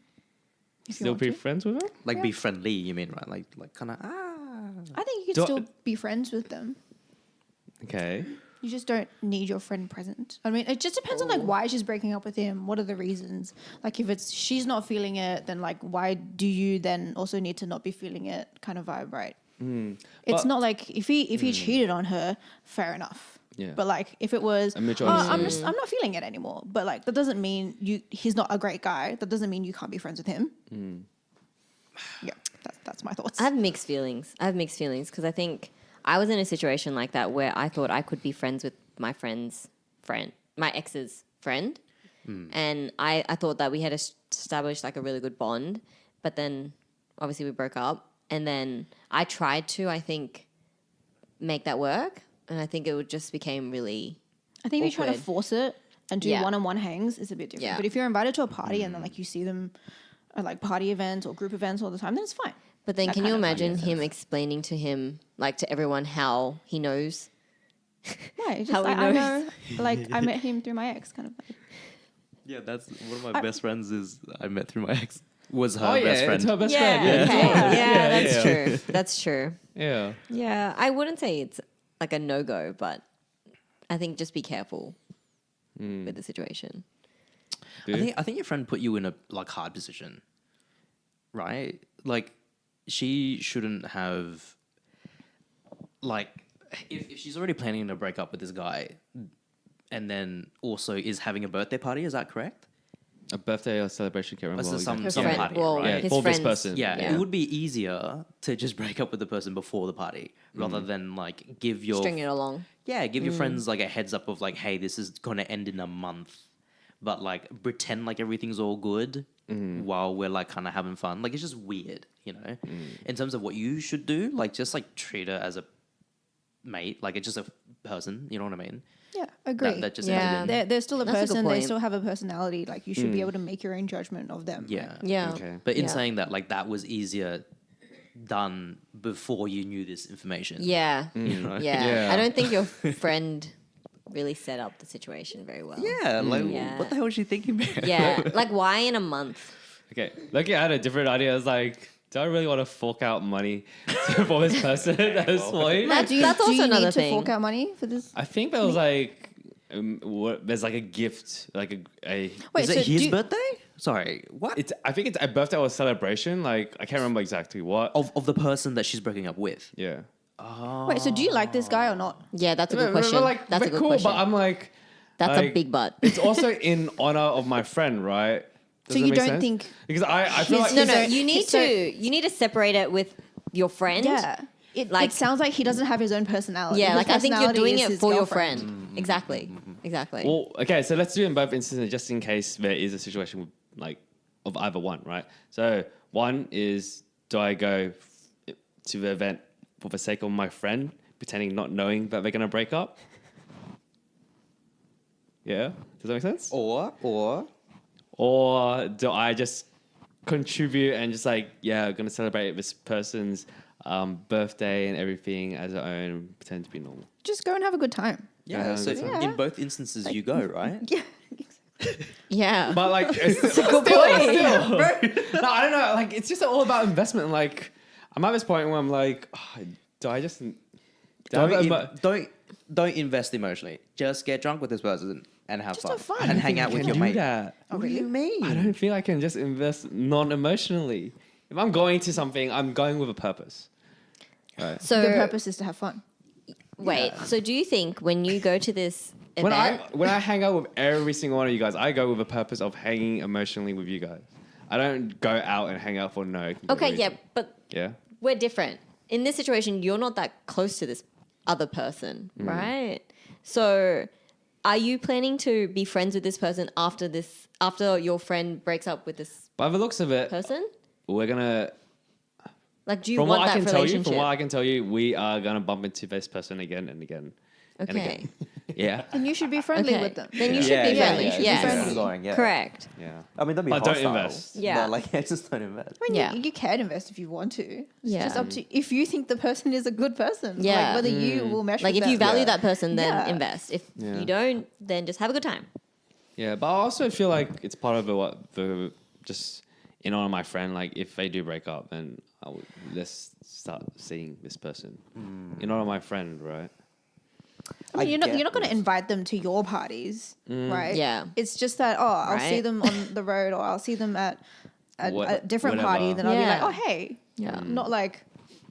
if you Still want be to. friends with her? Like, be friendly, you mean, right? Like kind of, I think you Do- can still be friends with them. Okay. You just don't need your friend present. I mean, it just depends on like why she's breaking up with him. What are the reasons? Like if it's she's not feeling it, then like why do you then also need to not be feeling it? Kind of vibe, right? It's But- not like if he cheated on her, fair enough. Yeah. But like if it was, A mutual I'm understanding. not feeling it anymore. But like that doesn't mean he's not a great guy. That doesn't mean you can't be friends with him. Yeah, that's my thoughts. I have mixed feelings. Because I think I was in a situation like that where I thought I could be friends with my friend's friend, my ex's friend. And I thought that we had established like a really good bond. But then obviously we broke up. And then I tried to, I think, make that work. And I think it would just became really I think if you try to awkward. force it and do Yeah. one-on-one hangs, it's a bit different. Yeah. But if you're invited to a party and then like you see them at like party events or group events all the time, then it's fine. But then That can kind you of imagine makes him sense. explaining to him, like to everyone, how he knows? Yeah, it's just How he like I know, knows. like I met him through my ex kind of thing. Yeah, that's one of my best friends is I met through my ex. Was her Oh, yeah, best friend. it's her best yeah, friend. okay. Yeah, Yeah, that's yeah. true. That's true. Yeah. Yeah, I wouldn't say it's like a no-go, but I think just be careful with the situation. I think your friend put you in a like hard position, right? Like she shouldn't have like if she's already planning to break up with this guy, and then also is having a birthday party. Is that correct? A birthday or celebration, can't remember. That's what some exactly. Her some friend- party, well, right? Yeah, his for this friends- person. Yeah, Yeah. it would be easier to just break up with the person before the party rather than like give your String it along. give your friends like a heads up of like, hey, this is gonna end in a month, but like pretend like everything's all good while we're like kind of having fun. Like it's just weird, you know. In terms of what you should do, like just like treat her as a mate, like it's just a person. You know what I mean? Yeah, agree. That just Yeah. ended in- They're still a That's a good person. They point. still have a personality. Like you should be able to make your own judgment of them. yeah. Yeah. Okay. But in Yeah. saying that, like that was easier done before you knew this information. Yeah. know? Yeah. Yeah. I don't think your friend really set up the situation very well. Yeah, like Yeah. what the hell was she thinking about? Yeah. Like, why in a month? Okay. Looking at a different idea, I was like, do I really want to fork out money for this person at this point? That's- do you, that's do also you another need to thing. fork out money for this? I think there was like, there's like a gift, like a Wait, Is so it his do you- birthday? Sorry, what? I think it's a birthday or a celebration. Like I can't remember exactly what. Of the person that she's breaking up with. Yeah. Wait, so do you like this guy or not? Yeah, that's a good But question. like, That's a but good cool, question. but I'm like, That's a like, big butt. It's also in honor of my friend, right? Does So that you make don't sense? think because I feel like his- No, So- you need so- to separate it with your friend. Yeah. It Like- sounds like he doesn't have his own personality. Yeah, His like I think you're personality doing is it his for your girlfriend. friend. Exactly. Exactly. Well, okay, so let's do it in both instances, just in case there is a situation with, like of either one, right? So one is, do I go to the event for the sake of my friend, pretending not knowing that they're gonna break up? Yeah, does that make sense? Or Or do I just contribute and just like, yeah, I'm gonna celebrate this person's birthday and everything as our own, and pretend to be normal? Just go and have a good time. yeah, so Yeah. in both instances you go, right? Yeah. yeah. But like, it's still, no, I don't know. Like, it's just all about investment. Like, I'm at this point where I'm like, oh, do I just Don't invest emotionally. Just get drunk with this person and have Just fun. have fun. And hang out I with can your do mate. that? Oh, What do really? you mean? I don't feel I can just invest non-emotionally. If I'm going to something, I'm going with a purpose. Right. So the purpose is to have fun. wait. So do you think when you go to this event, When I hang out with every single one of you guys, I go with a purpose of hanging emotionally with you guys. I don't go out and hang out for no. good okay, reason. yeah, but Yeah. we're different. In this situation, you're not that close to this other person, right? So are you planning to be friends with this person after your friend breaks up with this By the looks of it, person? we're gonna. Like, do you From want what I that can tell you, relationship? from what I can tell you, we are gonna bump into this person again and again. And Okay. again. Yeah. And you should be friendly Okay. with them. Then you Yeah. should be Yeah, friendly. you should be yes. friendly. Going, yeah. Correct. Yeah. I mean, that'd be But don't hostile. invest. Yeah. But like, just don't invest. I mean, Yeah. you can invest if you want to. It's Yeah. just up to if you think the person is a good person. Yeah. Like whether you will mesh Like, with if you them. value Yeah. that person, then Yeah. invest. If Yeah. you don't, then just have a good time. Yeah, but I also feel like it's part of the just in honor of my friend. Like, if they do break up, then let's start seeing this person in honor of my friend, right? I mean, I you're not get going to this. invite them to your parties, right? Yeah. It's just that I'll see Right. them on the road or I'll see them at a different Whatever. party. Then I'll be Yeah. like, oh hey, Yeah. Not like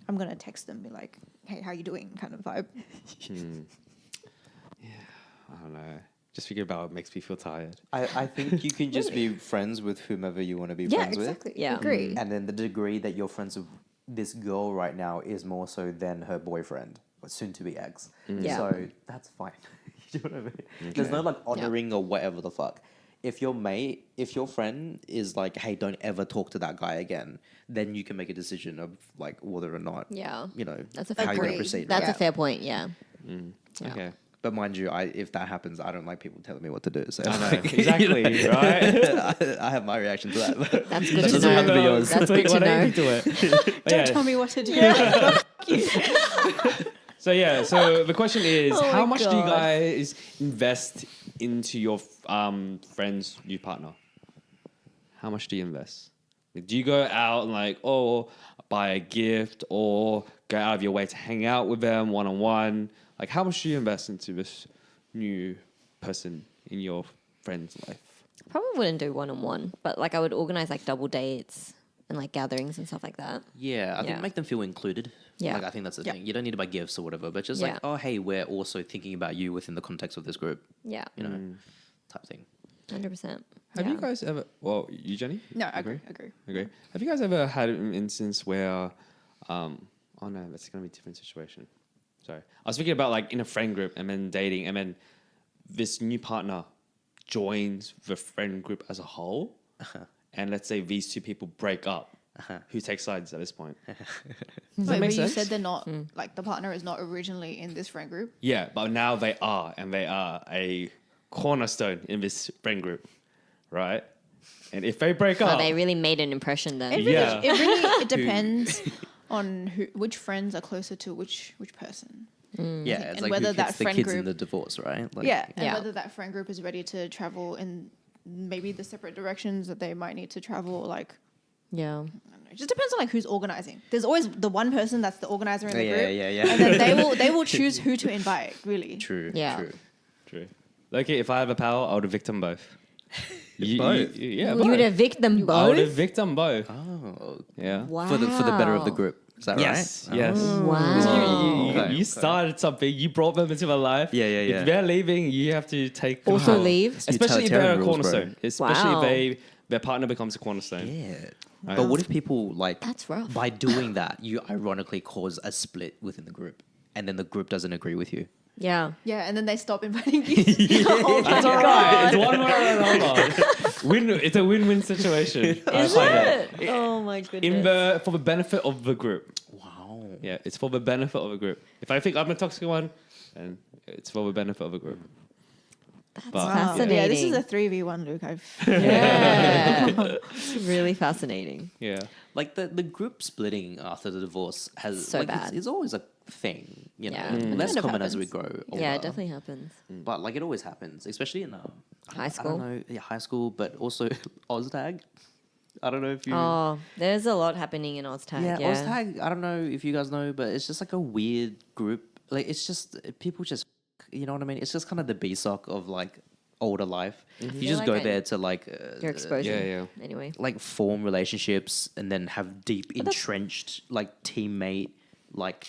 I'm going to text them, be like, hey, how you doing, kind of vibe. I don't know. Just thinking about it makes me feel tired. I think you can just be friends with whomever you want to be Yeah, friends exactly. Yeah. Agree. and then the degree that you're friends with this girl right now is more so than her boyfriend, or soon to be ex. Yeah. So that's fine. You know what I mean? There's no like honoring or whatever the fuck. If your friend is like, hey, don't ever talk to that guy again, then you can make a decision of like whether or not, Yeah. you know, That's a how fair you're going to point. proceed. That's right? a fair point. Yeah. Yeah. Okay. But mind you, if that happens, I don't like people telling me what to do. So I know. like, Exactly, right? I have my reaction to that. But That's good that to doesn't have to be know. yours. That's good to What know. do you do it? But Don't tell me what to do. So the question is, Oh how my much do you God. guys invest into your friend's new partner? How much do you invest? Like, do you go out and like, buy a gift or go out of your way to hang out with them one-on-one? Like, how much do you invest into this new person in your friend's life? Probably wouldn't do one-on-one, but like I would organize like double dates and like gatherings and stuff like that. Yeah, I think Yeah. make them feel included. Yeah. Like I think that's the Yeah. thing. You don't need to buy gifts or whatever, but just Yeah. like, oh hey, we're also thinking about you within the context of this group, Yeah. you know, type thing. 100%. Have you guys ever? Well, you, Jenny? No, I agree. Agree. Have you guys ever had an instance where, oh no, that's gonna be a different situation. Sorry, I was thinking about like in a friend group and then dating, and then this new partner joins the friend group as a whole, and let's say these two people break up. Who takes sides at this point? Does that Wait, make but you sense? said they're not like the partner is not originally in this friend group. Yeah, but now they are, and they are a cornerstone in this friend group, right? And if they break Oh, up, they really made an impression then. Yeah. It depends on which friends are closer to which person. Yeah, it's And like whether who that gets the friend kids in group- the divorce, right? Like, Yeah, and Yeah. whether that friend group is ready to travel in maybe the separate directions that they might need to travel. Like, Yeah. I don't know. It just depends on like who's organizing. There's always the one person that's the organizer in the Yeah, group, yeah. and then they will choose who to invite. Really, True. Yeah. True. true. Okay, if I have a power, I would evict them both. Both? Yeah, You would evict them I would both? evict them both. Oh, Yeah. Wow. for the better of the group. Is that Yes. right? Yes. Wow. Okay, You started something. You brought them into my life. Yeah, yeah, yeah. If they're leaving, you have to take them Also out. leave? It's Especially if they're a utilitarian rules, bro. cornerstone. Especially Wow. if their partner becomes a cornerstone. Yeah. Right. But what if people like That's rough. by doing that you ironically cause a split within the group and then the group doesn't agree with you? Yeah. yeah, and then they stop inviting you. That's all right. It's one way or another. It's a win-win situation. I find it. Oh my goodness. For the benefit of the group. Wow. Yeah, it's for the benefit of the group. If I think I'm a toxic one, then it's for the benefit of the group. That's But- fascinating. Yeah, this is a 3v1, Luke. Yeah. It's really fascinating. Yeah. Like the group splitting after the divorce has So like, bad. It's always a thing, you know. Yeah. It Less kind of common as we happens. grow older. Yeah, it definitely happens. But like it always happens, especially in High I school. don't know, yeah, high school, but also OzTag. I don't know if you. Oh, there's a lot happening in OzTag. yeah, Yeah. OzTag. I don't know if you guys know, but it's just like a weird group. Like it's just people just, you know what I mean? It's just kind of the BSOC of like older life. You Yeah, just like go I- there to like You're exposing. Yeah. Anyway. like form relationships and then have deep entrenched like teammate like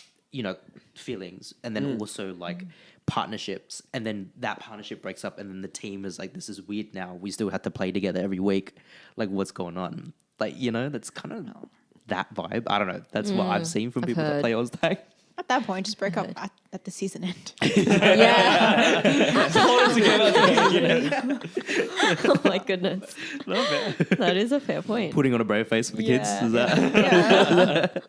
feelings and then also like partnerships and then that partnership breaks up and then the team is like this is weird now we still have to play together every week, like what's going on, like that's kind of that vibe. I don't know, that's what I've seen from I've people that heard. play OzTag. At that point, just break up at the season end. Yeah. Oh my goodness. That is a fair point. Putting on a brave face for the kids, Yeah. is that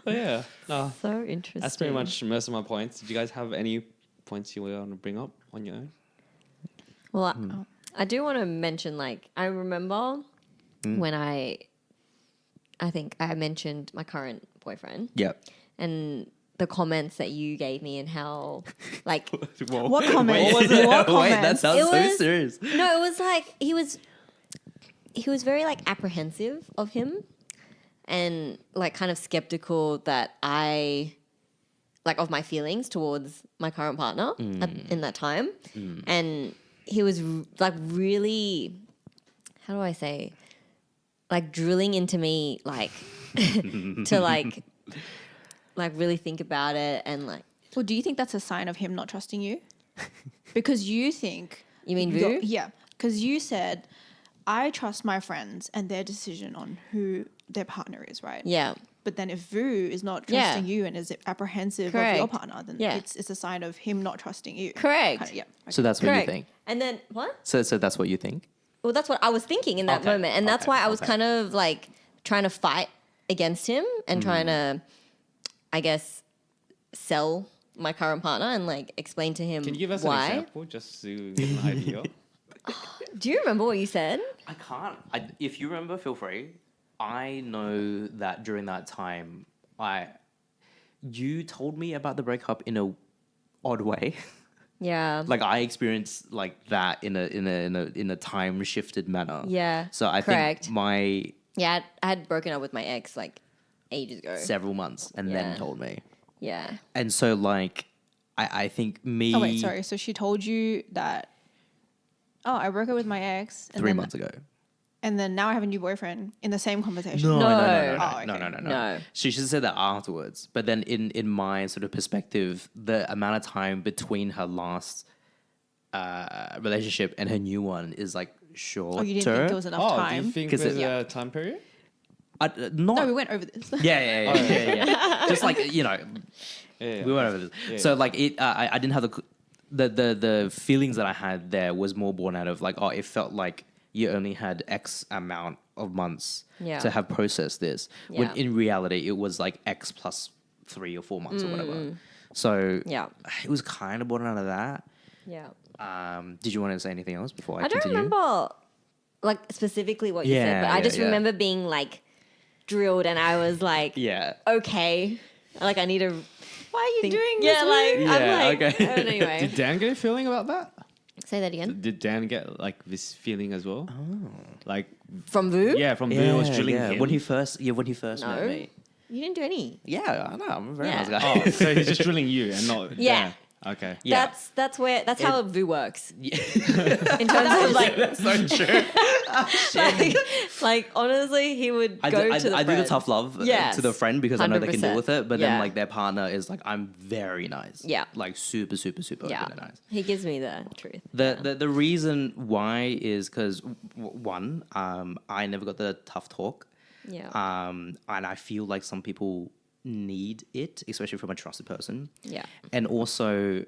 But yeah. No, So interesting. that's pretty much most of my points. Did you guys have any points you want to bring up on your own? Well, I do want to mention, like, I remember when I think I mentioned my current boyfriend yeah. and the comments that you gave me and how, like, What comments? What was it? What Wait, that comments? sounds It so was- serious. no, it was like he was very like apprehensive of him and like kind of skeptical that I like of my feelings towards my current partner in that time. And he was like really, how do I say, like drilling into me like to like really think about it and like Well, do you think that's a sign of him not trusting you? Because you think... You mean you're- Vu? Yeah. Because you said, I trust my friends and their decision on who their partner is, right? Yeah. But then if Vu is not Yeah. trusting you and is apprehensive of your Correct. partner, then Yeah. it's a sign of him not trusting you. Correct. Kinda, yeah. Okay. So that's what you Correct. think. And then what? So that's what you think. Well, that's what I was thinking in that Okay, moment. And that's okay, why I was okay. kind of like trying to fight against him and Mm. trying to, I guess, sell my current partner and like explain to him Can you give us why. an example just to get an idea? Do you remember what you said? I can't. If you remember, feel free. I know that during that time, you told me about the breakup in a odd way. Yeah. Like I experienced like that in a time shifted manner. Yeah, So I correct. think my Yeah, I had broken up with my ex like ages ago. several months and then Yeah. told me. Yeah. And so like I think me Oh, wait, sorry. So she told you that, oh, I broke up with my ex. And 3 then, months ago. And then now I have a new boyfriend in the same conversation. No. Oh, No. okay. No. She should have said that afterwards. But then in my sort of perspective, the amount of time between her last relationship and her new one is like short. Oh, you didn't think there was enough Oh, do time? you think 'Cause there's Yeah. a time period? Not. No, we went over this. Yeah. Just like, you know, Yeah. we went over this. Yeah. So like I didn't have the feelings that I had there was more born out of like, oh, it felt like you only had X amount of months Yeah. to have processed this. When Yeah. in reality it was like X plus 3 or 4 months or whatever. So Yeah. it was kind of born out of that. Yeah. Did you want to say anything else before I I don't continue? remember like specifically what you said, Yeah, but I yeah, just yeah. remember being like drilled and I was like, Yeah. okay. Like I need to Why are you think. doing this? Yeah, like Yeah, I'm like okay. oh, anyway. Did Dan get a feeling about that? Say that again. Did Dan get like this feeling as well? Oh. Like, From Vu? yeah, from Bill was drilling him. When he first met No. me. You didn't do any. Yeah, I know. I'm a very Yeah. nice guy. Oh, so he's just drilling you and not Yeah. Dan. Okay. Yeah. That's how Vu works. Yeah. In terms of like That's so true. like honestly, he would I go do, to the I do the friends. tough love Yes. to the friend because I know they can deal 100%. with it. But Yeah. then like their partner is like, I'm very nice. Yeah. Like super, super, super Yeah. open and nice. He gives me the truth. The reason why is because one, I never got the tough talk. Yeah. And I feel like some people need it, especially from a trusted person. Yeah. And also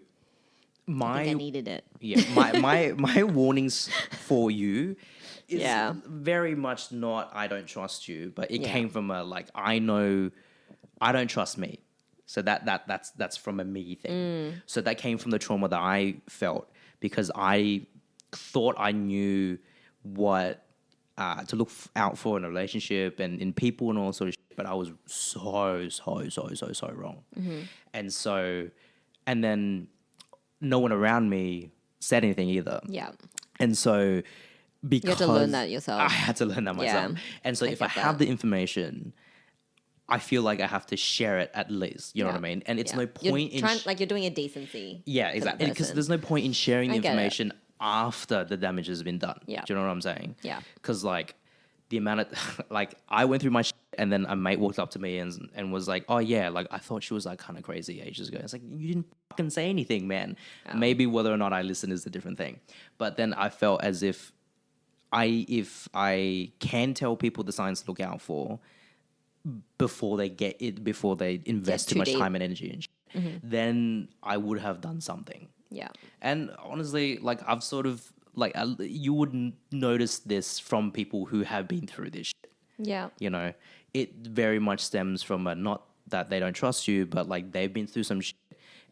I think I needed it. yeah, my warnings for you is Yeah. very much not I don't trust you, but it Yeah. came from a like I know I don't trust me. So that's from a me thing. Mm. So that came from the trauma that I felt because I thought I knew what to look out for in a relationship and in people and all sort of shit, but I was so wrong. Mm-hmm. And then no one around me said anything either. Yeah. And so because to learn that yourself. I had to learn that myself. Yeah, And so I if I get have that. the information, I feel like I have to share it at least. You know what I mean? And it's Yeah. no point you're trying, like you're doing a decency. yeah, to the exactly. Because person. there's no point in sharing the I get it. information after the damage has been done. Yeah. Do you know what I'm saying? Yeah. Because like the amount of like I went through my shit and then a mate walked up to me and was like, "Oh yeah, like I thought she was like kind of crazy ages ago." It's like you didn't fucking say anything, man. Maybe whether or not I listen is a different thing. But then I felt as if I can tell people the signs to look out for before they invest too too much deep. time and energy and shit, then I would have done something. Yeah. And honestly, like I've sort of like you wouldn't notice this from people who have been through this shit. Yeah. You know, it very much stems from a not that they don't trust you, but like they've been through some shit,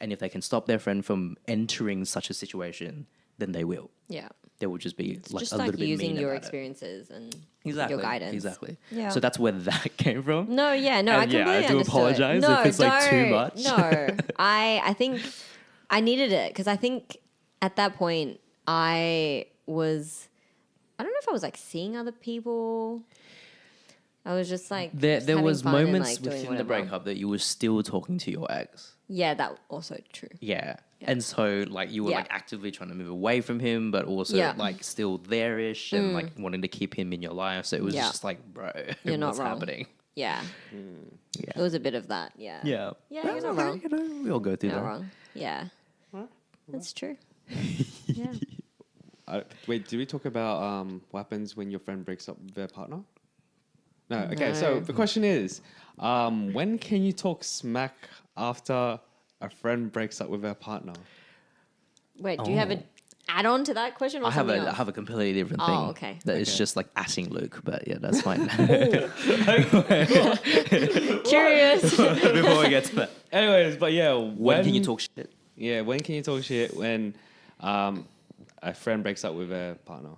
and if they can stop their friend from entering such a situation, then they will. Yeah. They will just be It's like just a like little bit using mean your about it. experiences and Exactly, your guidance. exactly. Yeah. So that's where that came from. No, yeah, no, I And yeah, completely I do understood. apologize no, if it's, like, too don't. much. No, I think I needed it because I think at that point I don't know if I was like seeing other people. I was just like There just having was fun and, moments like, doing within the whatever. breakup that you were still talking to your ex. Yeah, that also true. Yeah. And so like you were Yeah. like actively trying to move away from him, but also Yeah. like still there-ish and like wanting to keep him in your life. So it was Yeah. just like, bro, You're not what's wrong. happening? Yeah, Yeah. it was a bit of that. Yeah, Yeah. Yeah, That's you're not okay, wrong. You know, we all go through You're that. not wrong. Yeah. That's true. Yeah. Wait, did we talk about what happens when your friend breaks up with their partner? No. Okay, so the question is, when can you talk smack after a friend breaks up with their partner? Wait, do you have an add-on to that question or I have something a else? completely different thing. Oh, okay. That is just like asking Luke, but yeah, that's fine. Curious. Before we get to that, Anyways, but yeah, when can you talk shit? Yeah, when can you talk shit when a friend breaks up with their partner?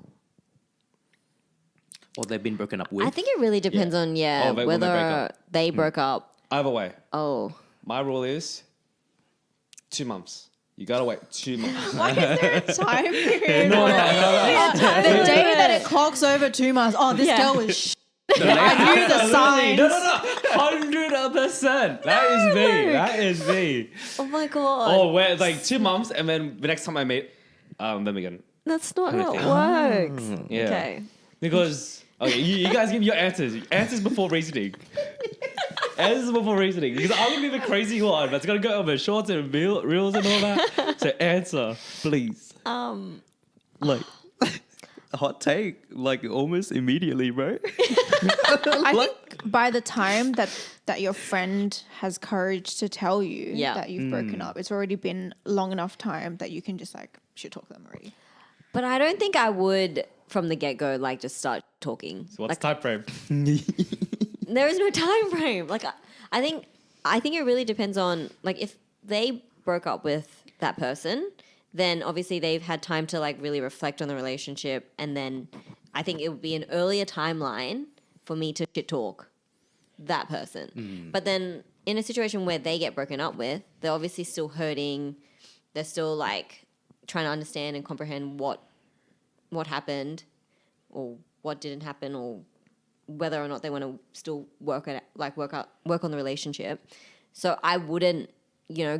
Or they've been broken up with? I think it really depends on when they break whether up. they broke up. Either way, Oh, my rule is 2 months. You gotta wait 2 months. Why is there a time period? No, The day that it clocks over 2 months, oh, this Yeah. girl is I knew the signs. No, 100%. That is me. That is me. oh my god! Oh, wait, like 2 months, and then the next time I meet, then we can. That's not Kind how of it thing. works. Yeah. Okay. Because you guys give your answers. Answers before reasoning. Answers before reasoning. Because I'm gonna be the crazy one that's gonna go over shorts and reels and all that. So answer, please. Like, hot take, like almost immediately, bro. I think by the time that your friend has courage to tell you Yeah. that you've broken up, it's already been long enough time that you can just like shit talk them already. But I don't think I would from the get go like just start talking. So what's Like, the time frame? there is no time frame. Like I think it really depends on like if they broke up with that person, then obviously they've had time to like really reflect on the relationship, and then I think it would be an earlier timeline for me to shit talk that person. But then in a situation where they get broken up with, they're obviously still hurting. They're still like trying to understand and comprehend what happened or what didn't happen, or whether or not they want to still work on the relationship. So I wouldn't,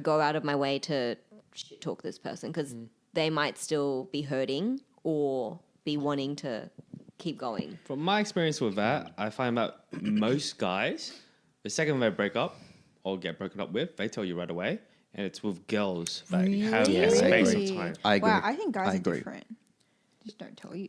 go out of my way to shit talk this person because they might still be hurting or be wanting to keep going. From my experience with that, I find that most guys, the second they break up or get broken up with, they tell you right away. And it's with girls that have Yeah, a I space agree. of time. I agree. Wow, I think guys I are agree. different. Just don't tell you.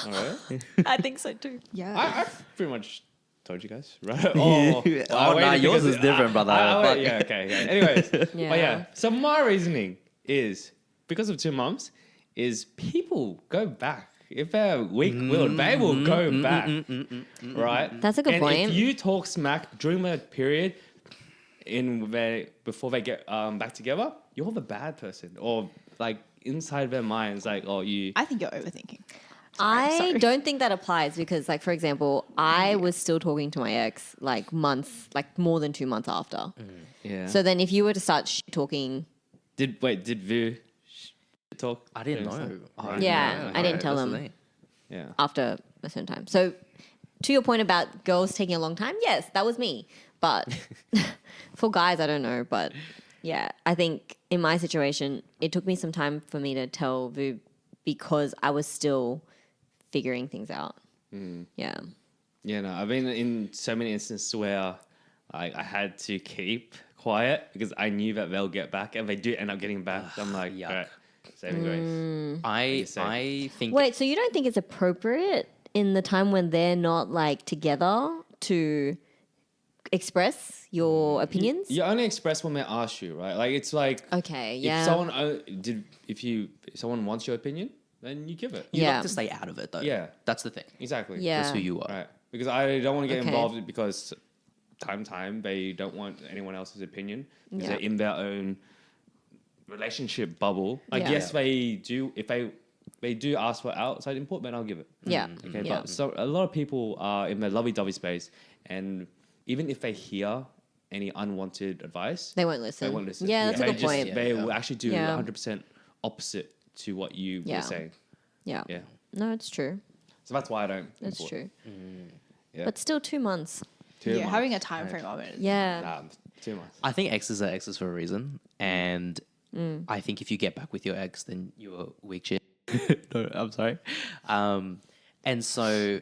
All right? I think so too. Yeah. I've pretty much told you guys, right? Oh, Oh, nah, yours is different, brother. Fuck. Yeah, okay. Yeah. Anyways, Yeah. but yeah. So my reasoning is because of 2 months, is people go back. If they're weak-willed, they will go back, right? That's a good and point. If you talk smack during that period, before they get back together, you're the bad person, or like inside their minds, like, oh, you. I think you're overthinking. I Sorry. don't think that applies because, like, for example, I was still talking to my ex like more than 2 months after. Yeah. So then if you were to start talking, Did Vu talk? I didn't during know. this I time? didn't Yeah, know. I didn't tell That's the them. thing. Yeah. after a certain time. So to your point about girls taking a long time, yes, that was me. But for guys, I don't know. But yeah, I think in my situation, it took me some time for me to tell Vu because I was still figuring things out. Yeah. Yeah, no, I've been in so many instances where I had to keep quiet because I knew that they'll get back, and they do end up getting back. I'm like, yuck. all right, saving grace. I think Wait, so you don't think it's appropriate in the time when they're not like together to express your opinions? You only express when they ask you, right? Like it's like Okay, if yeah. if someone wants your opinion, then you give it. you Yeah. like to stay out of it, though. Yeah. That's the thing. Exactly. Yeah. That's who you are. Right. Because I don't want to get Okay. involved because time they don't want anyone else's opinion because Yeah. they're in their own relationship bubble. Like Yeah. yes, they do. If they do ask for outside input, then I'll give it. Yeah. Okay. Yeah. But so a lot of people are in the lovey-dovey space, and even if they hear any unwanted advice, They won't listen. they won't listen. Yeah, that's a They good just- point. They will actually do Yeah. 100% opposite to what you Yeah. were saying. Yeah. Yeah. No, it's true. So that's why I don't. That's import. true. Yeah. But still 2 months. 2 Yeah, months. having a time frame of it. Yeah. Nah, 2 months. I think exes are exes for a reason, and I think if you get back with your ex, then you're weak shit. No, I'm sorry. And so,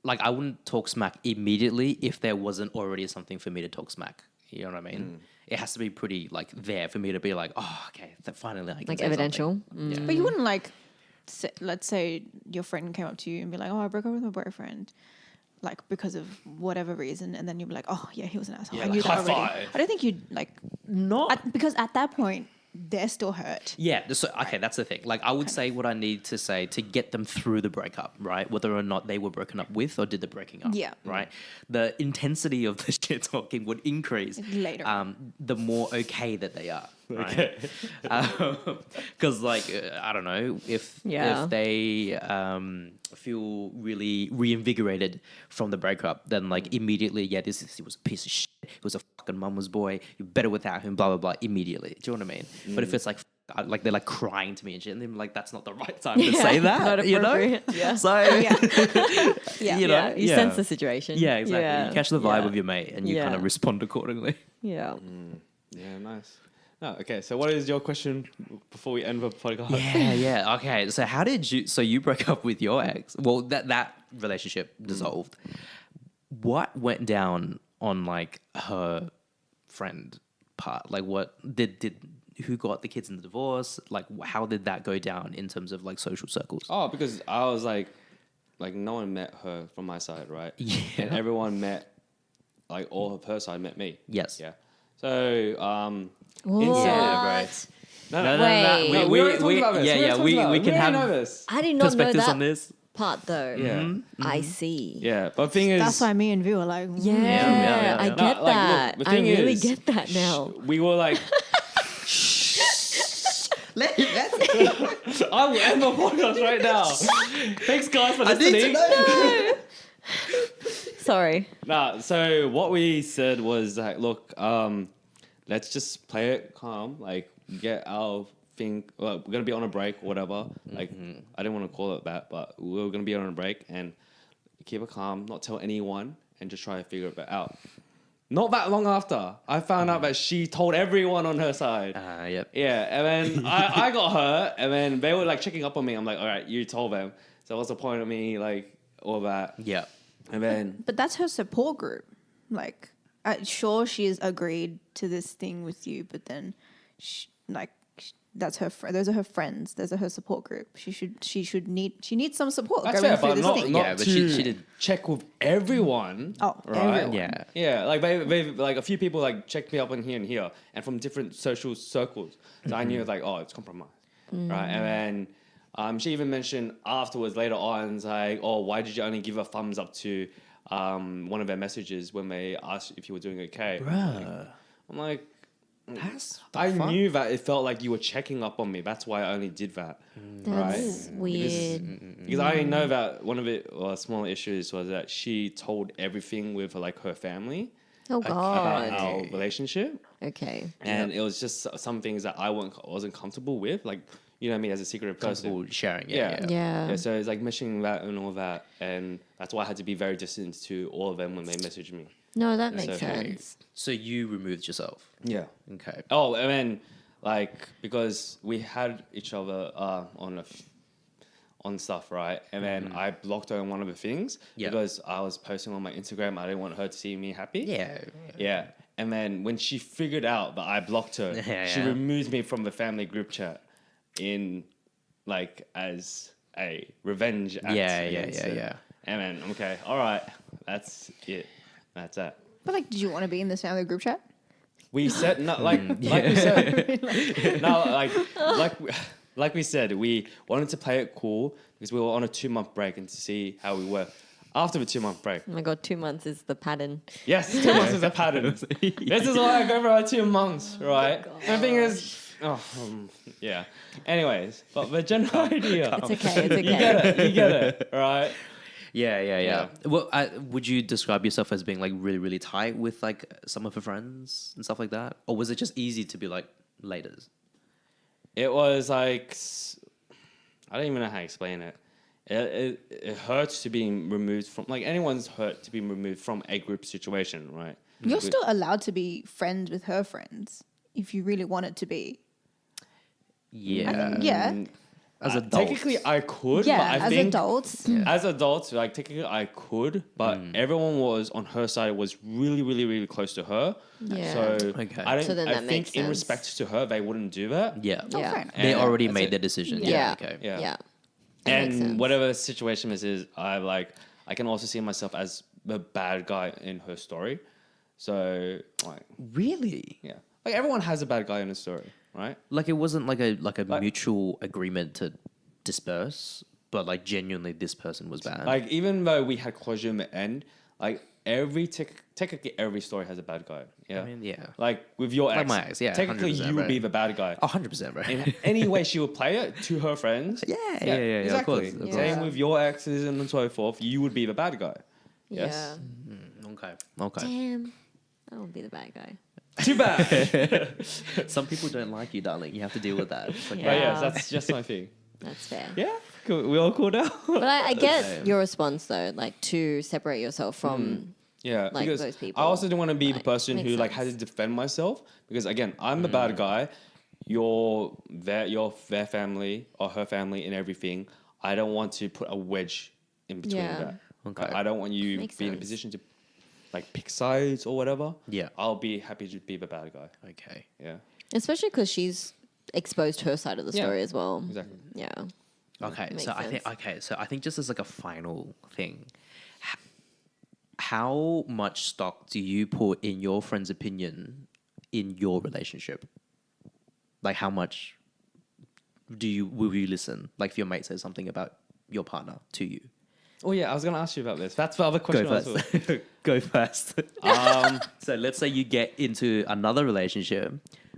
like, I wouldn't talk smack immediately if there wasn't already something for me to talk smack. You know what I mean? it has to be pretty like there for me to be like, oh, okay, finally I can Like say evidential. something. Yeah. But you wouldn't like, let's say your friend came up to you and be like, "Oh, I broke up with my boyfriend," like because of whatever reason, and then you'd be like, "Oh, yeah, he was an asshole." Yeah, I like, knew that high already. five. I don't think you'd like Not because at that point they're still hurt. Yeah, so okay, that's the thing. Like, I would say what I need to say to get them through the breakup, right? Whether or not they were broken up with or did the breaking up, Yeah. right? The intensity of the shit talking would increase Later. the more okay that they are, right? Okay. Because, like, I don't know if Yeah. they feel really reinvigorated from the breakup, then like immediately, yeah, he was a piece of shit. He was a fucking mama's boy. You're better without him. Blah blah blah. Immediately, do you know what I mean? But if it's like they're like crying to me and shit, and then like that's not the right time to Yeah, say that, not you know? appropriate. Yeah. So Yeah. you know, You sense the situation. Yeah, exactly. You catch the vibe of your mate, and you kind of Yeah. respond accordingly. Yeah. Yeah, nice. No, okay. So, what is your question before we end the podcast? Yeah. Okay. So how did you? So you broke up with your ex. Well, that relationship dissolved. What went down on like her friend part? Like, what did who got the kids in the divorce? Like, how did that go down in terms of like social circles? Oh, because I was like no one met her from my side, right? Yeah. And everyone met, like all of her side met me. Yes. Yeah. So, What? Yeah, right. no, Wait. No, we already talked about this. Yeah, already yeah. talked We about it. can already have know this. I did not know perspectives that on this. part though. Yeah. I see. Yeah, but the thing is, That's why me and Vi were like, Yeah, yeah. I No, get no, like, that. look, the I thing really is, get that now. we were like, Let I will end my podcast right now. Thanks, guys, for listening. Sorry. Nah, so what we said was like, look, let's just play it calm. Like, get our thing. Well, we're gonna be on a break or whatever. Like, I didn't want to call it that, but we were gonna be on a break and keep it calm, not tell anyone, and just try to figure it out. Not that long after, I found out that she told everyone on her side. Yep. Yeah, and then I got hurt, and then they were like checking up on me. I'm like, all right, you told them. So what's the point of me, like, all that? Yeah. And then, but that's her support group. Like, sure, she's agreed to this thing with you, but then, that's her. Those are her friends. Those are her support group. She needs some support that's going fair, through but this not, thing. not Yeah, but to she did- check with everyone. Oh, right? everyone. Yeah. Yeah, like they like a few people like checked me up on here and here, and from different social circles. So I knew like, oh, it's compromise, right? And then she even mentioned afterwards, later on, it's like, oh, why did you only give a thumbs up to one of their messages when they asked if you were doing okay? Bruh. I'm like, That's I knew that it felt like you were checking up on me. That's why I only did that. That's Right. weird. Because I know that one of small issues was that she told everything with like her family Oh about God. our relationship, Okay. and it was just some things that I wasn't comfortable with, like, you know me as a secretive person. comfortable sharing. Yeah. Yeah. So it's like mentioning that and all that, and that's why I had to be very distant to all of them when they messaged me. No, that makes okay. sense. So you removed yourself. Yeah. Okay. Oh, and then like because we had each other on stuff, right? And then I blocked her on one of the things because I was posting on my Instagram. I didn't want her to see me happy. Yeah. Yeah. And then when she figured out that I blocked her, she removed me from the family group chat in like as a revenge act. against it. Yeah. And then okay, all right, that's it. That's it. But like, did you want to be in this family group chat? We said no, like we said no, like we said, we wanted to play it cool because we were on a 2-month break and to see how we were after the 2-month break. Oh my God, 2 months is the pattern. Yes, 2 months is a pattern. This is why I go for 2 months, right? The thing is, yeah. Anyways, but the general idea. It's okay. It's okay. You get it, right? Yeah. Well, would you describe yourself as being like really, really tight with like some of her friends and stuff like that, or was it just easy to be like laters? It was like I don't even know how to explain it. It hurts to be removed from like anyone's hurt to be removed from a group situation, right? You're still allowed to be friends with her friends if you really wanted to be. Yeah. Yeah. As adults. Technically, I could, Yeah, but I as think adults. as adults, like technically I could, but everyone was on her side was really, really, really close to her. Yeah. So Okay. I don't. So then I that think makes in sense. respect to her, they wouldn't do that. Yeah. Oh, Yeah. fair enough. They And already that's made it. their decision. Yeah. Yeah. Okay. Yeah. Yeah. That makes And sense. whatever situation this is, I can also see myself as the bad guy in her story. So like, Really? yeah, like everyone has a bad guy in a story, right? Like it wasn't like a mutual agreement to disperse, but like genuinely this person was bad. Like even though we had closure in the end, like technically every story has a bad guy. Yeah, I mean, yeah. Like with your Like ex, my ex, yeah, technically 100%, you would bro. be the bad guy. 100%, bro. In any way she would play it to her friends. Yeah, of exactly. course, of Same course. with your exes and so forth. You would be the bad guy. Yes. Okay. Okay. Damn. I won't be the bad guy. Too bad. Some people don't like you, darling. You have to deal with that. It's okay. But Yeah. yes, that's just my thing. That's fair. Yeah, cool. We all cool now. But I get Okay. your response though, like to separate yourself from Yeah, like because those people. I also don't want to be the Like, person makes who like had to sense. defend myself because again, I'm the bad guy. Your their family or her family and everything. I don't want to put a wedge in between Yeah. that. Okay. I don't want you Makes be in a sense. position to like pick sides or whatever. Yeah. I'll be happy to be the bad guy. Okay. Yeah, Especially because she's exposed her side of the Yeah. story as well. exactly. Yeah. Okay. Makes So I think sense. so I think just as like a final thing, how much stock do you put in your friend's opinion in your relationship? Like how much will you listen? Like if your mate says something about your partner to you. Oh yeah, I was gonna ask you about this. That's the other question. Go I was first. Go first. So let's say you get into another relationship.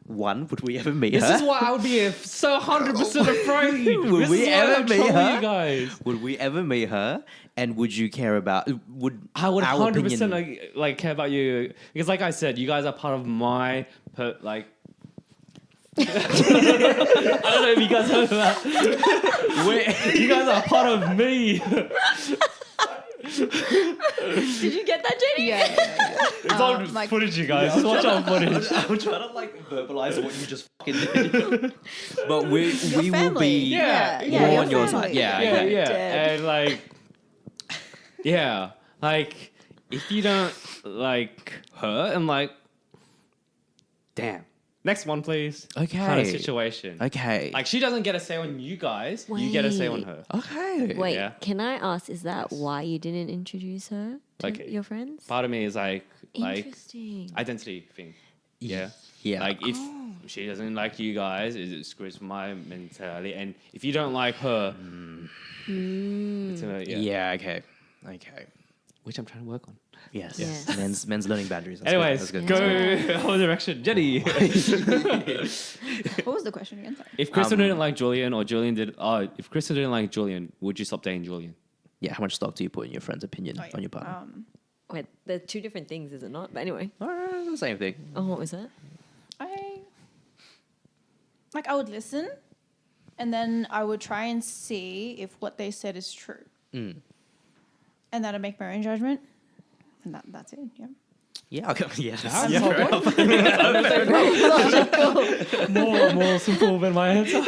One, would we ever meet This her? is why I would be so 100% afraid. Would This we is why ever I'm meet trolling her? you guys? Would we ever meet her? And would you care about? Would I would our 100% opinion- like care about you because, like I said, you guys are part of my like. I don't know if you guys heard of that. You guys are part of me. Did you get that, Jenny? Yeah. It's on like- footage, you guys. Just watch on footage. I'm trying to like verbalize what you just fucking did. But we Your will family. be Yeah, yeah, more your on your family. side. Yeah, Yeah, okay. yeah, Dead. and like, yeah, like if you don't like her, and like, damn, next one, please. Okay. Kind of situation. Okay. Like she doesn't get a say on you guys. You get a say on Wait. her. Okay. Wait, Yeah. can I ask, is that why you didn't introduce her to Like, your friends? Part of me is like Interesting. identity thing. Yeah. Yeah. Like if she doesn't like you guys, it screws my mentality. And if you don't like her, it's yeah. Yeah. Okay. Okay. Which I'm trying to work on. Yes. Yeah. Men's learning boundaries. That's Anyways, good. That's good. go whole direction, Jenny. What was the question again? Sorry. If Kristen didn't like Julian or Julian did, if Kristen didn't like Julian, would you stop dating Julian? Yeah. How much stock do you put in your friend's opinion Oh, yeah. on your partner? Wait, they're two different things, is it not? But anyway. The same thing. Oh, what was that? I would listen, and then I would try and see if what they said is true, and then I'd make my own judgment, and that's it. Yeah. Yeah. Okay. Yeah. That's Yeah. more simple than my answer.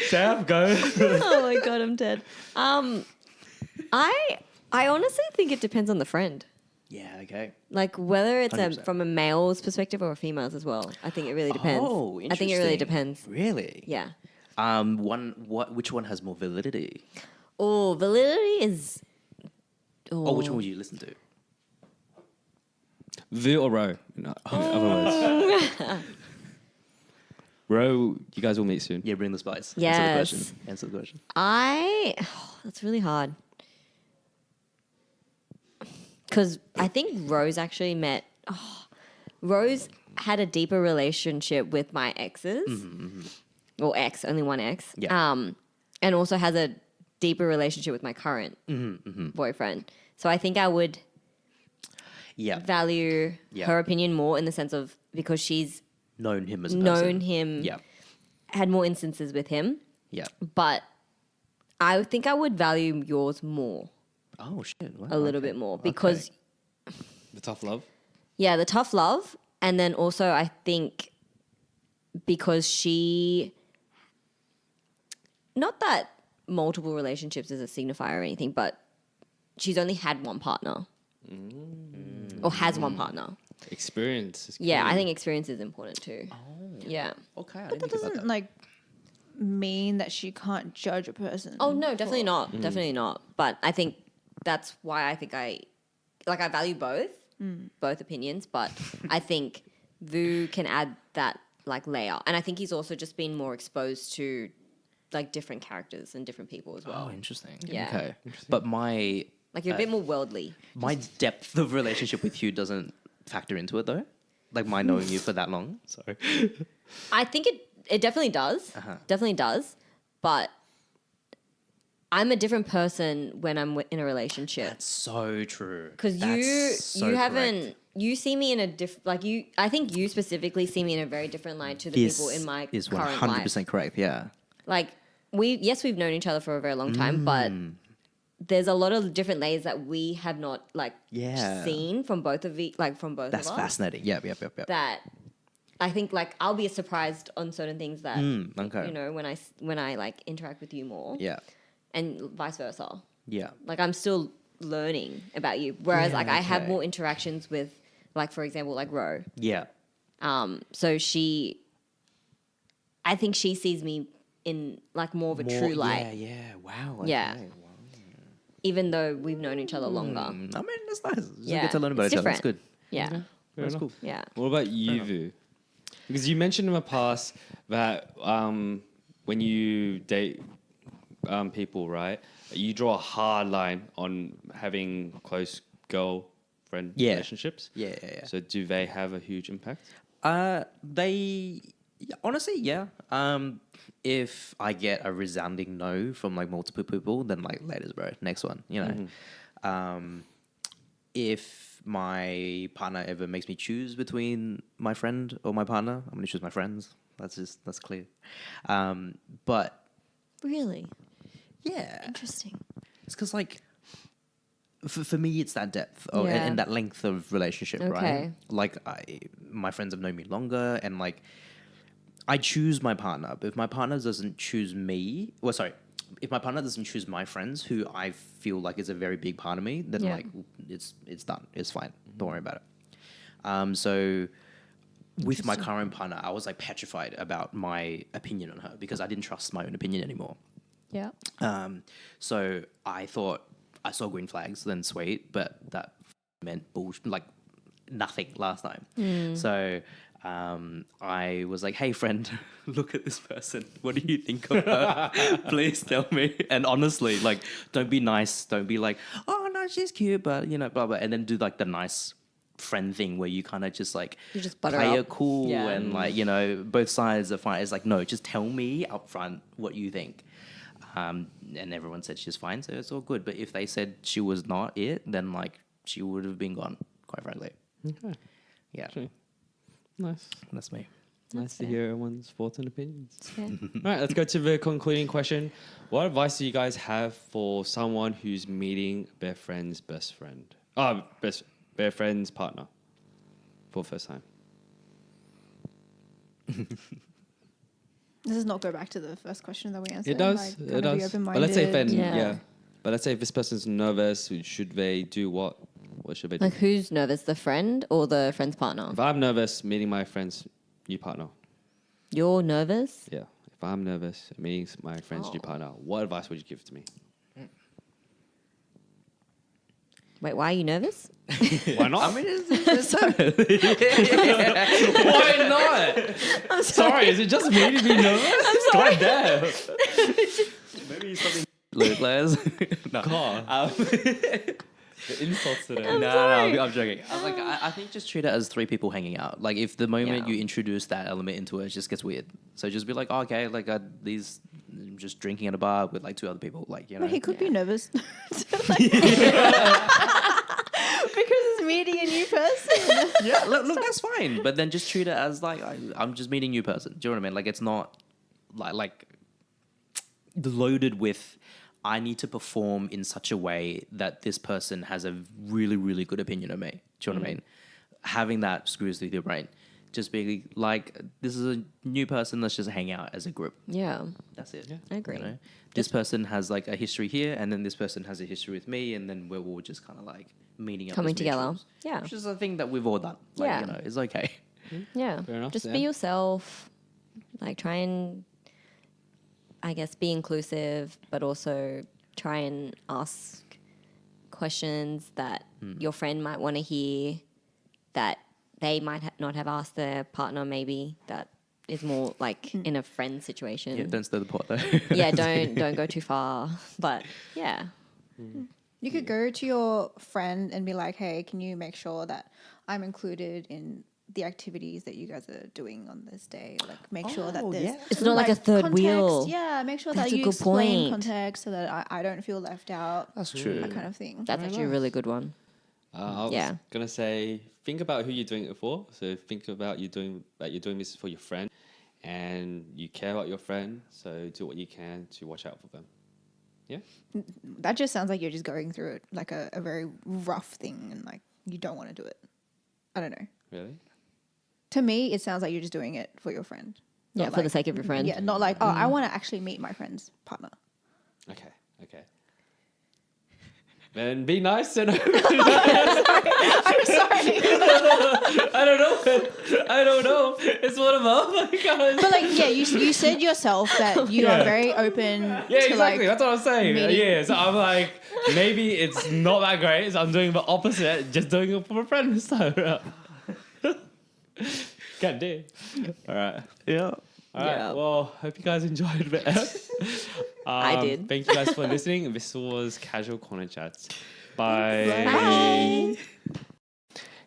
Sam, go. Oh my god, I'm dead. I honestly think it depends on the friend. Yeah. Okay. Like whether it's 100%. from a male's perspective or a female's as well. I think it really depends. Oh, I think it really interesting. depends. Really? Yeah. Which one has more validity? Oh, validity is. Or which one would you listen to? The or Ro? No, other words. Ro, you guys will meet soon. Yeah, bring the spice. Yes. Answer the question. That's really hard. Because I think Rose actually met. Rose had a deeper relationship with my exes. Or ex, only one ex. Yeah. And also has a deeper relationship with my current boyfriend. So I think I would Yeah. value Yeah. her opinion more in the sense of because she's Known him as a person. known him, Yeah. had more instances with him. Yeah. But I think I would value yours more, Oh shit. Wow, a little okay. bit more, because The tough love. Yeah, the tough love. And then also I think because not that multiple relationships is a signifier or anything, but she's only had one partner. Or has one partner. Experience. Is Yeah, key. I think experience is important too. Oh, Yeah. okay. I But didn't that think about doesn't that. like mean that she can't judge a person. Oh no, definitely for- not. Definitely not. But I think that's why I think I value both opinions, but I think Vu can add that like layer. And I think he's also just been more exposed to like different characters and different people as well. Oh, interesting. Yeah. Okay. But my Like you're a bit more worldly. my depth of relationship with you doesn't factor into it though. Like my knowing you for that long. Sorry. I think it definitely does. Definitely does. But I'm a different person when I'm in a relationship. That's so true. Because you haven't you see me in a I think you specifically see me in a very different light to the people in my is current 100% life. correct. Yeah. Like we've known each other for a very long time, but there's a lot of different layers that we have not seen from both of That's us. fascinating. Yep. That I think like I'll be surprised on certain things that Okay. you know when I like interact with you more, Yeah. and vice versa. Yeah. Like I'm still learning about you, whereas Yeah, like I have okay. more interactions with like for example like Ro. Yeah. So I think she sees me in like more of a true light, Yeah. Wow. Yeah. okay, wow. even though we've known each other longer. I mean, that's nice. It's Yeah, good to learn about it's each other. That's different. good. Yeah, Fair That's enough. cool. yeah. What about you, Vu? Because you mentioned in the past that when you date people, right, you draw a hard line on having close girlfriend Yeah. relationships. Yeah. So do they have a huge impact? Honestly, yeah. If I get a resounding no from like multiple people, then like laters, bro. Next one, you know. If my partner ever makes me choose between my friend or my partner, I'm gonna choose my friends. That's clear. But Really yeah, interesting. it's because like for me, it's that depth and, Yeah. and that length of relationship, right? Okay. Like my friends have known me longer, and like I choose my partner. But if my partner doesn't choose me, if my partner doesn't choose my friends, who I feel like is a very big part of me, then Yeah. like it's done. It's fine. Don't worry about it. So with my current partner, I was like petrified about my opinion on her because I didn't trust my own opinion anymore. Yeah. So I thought I saw green flags, then sweet, but that meant bullshit, like nothing last time. So I was like, hey, friend, look at this person. What do you think of her? Please tell me. And honestly, like, don't be nice. Don't be like, oh, no, she's cute, but, you know, blah, blah. And then do like the nice friend thing where you kind of just like You just butter play up. it cool Yeah. and like, you know, both sides are fine. It's like, no, just tell me up front what you think. And everyone said she's fine, so it's all good. But if they said she was not it, then like she would have been gone, quite frankly. Okay. Yeah, True. Nice. that's me. Nice to fair. hear everyone's thoughts and opinions. Yeah. All right, let's go to the concluding question. What advice do you guys have for someone who's meeting their friend's best friend? Their friend's partner for the first time. Does this not go back to the first question that we answered? It does. Like, It kinda be does. But let's say if open-minded. Yeah. But let's say if this person's nervous, should they do what? What should they do? Like who's nervous, the friend or the friend's partner? If I'm nervous meeting my friend's new partner, You're nervous? yeah. If I'm nervous meeting my friend's new Oh. partner, what advice would you give to me? Wait, why are you nervous? Why not? I mean, Why not? I'm sorry, is it just me to be nervous? I'm sorry. God damn. maybe something. Luke, Les. No. God. The insults today. I'm joking. I think just treat it as three people hanging out. Like if the moment Yeah. you introduce that element into it, it just gets weird. So just be like, oh, okay, like these just drinking at a bar with like two other people, like you know. But he could be Yeah. nervous. Because it's meeting a new person. Yeah, look, that's fine. But then just treat it as like I'm just meeting a new person. Do you know what I mean? Like it's not like loaded with I need to perform in such a way that this person has a really, really good opinion of me. Do you know what I mean? having that screws with your brain. Just being like, this is a new person, let's just hang out as a group. Yeah. That's it. I agree. You know? This person has like a history here, and then this person has a history with me, and then we're all just kind of like meeting up. Coming as together. mutuals. Yeah. Which is a thing that we've all done. Like, Yeah. you know, it's okay. Yeah. Fair enough, Just Sam. be yourself. Like try and, I guess, be inclusive, but also try and ask questions that your friend might want to hear that they might not have asked their partner, maybe that is more like in a friend situation. Yeah, don't stir the pot though. Yeah, don't go too far. But yeah. You could go to your friend and be like, hey, can you make sure that I'm included in the activities that you guys are doing on this day? Like, make sure that Oh, there's yeah. It's not like a third context. wheel. Yeah, make sure That's that a you good explain point. context so that I don't feel left out. That's true. That kind of thing. That's actually a really good one. I was Yeah. gonna say, think about who you're doing it for. So think about you're doing this for your friend, and you care about your friend. So do what you can to watch out for them. Yeah. That just sounds like you're just going through it like a very rough thing and like you don't want to do it. I don't know. Really? To me, it sounds like you're just doing it for your friend. Yeah, Not for the like- sake of your friend. Yeah, not like, oh, I want to actually meet my friend's partner. Okay. Then be nice and I'm sorry. I don't know. It's one of them. But like, yeah, you said yourself that you are very open Yeah, to exactly. like, That's what I'm saying. meeting- Yeah, so I'm like, maybe it's not that great. So I'm doing the opposite, just doing it for a friend. So, can't do. All right. Yeah. All right. Yeah. Well, hope you guys enjoyed it. I did. Thank you guys for listening. This was Casual Corner Chats. Bye. Bye.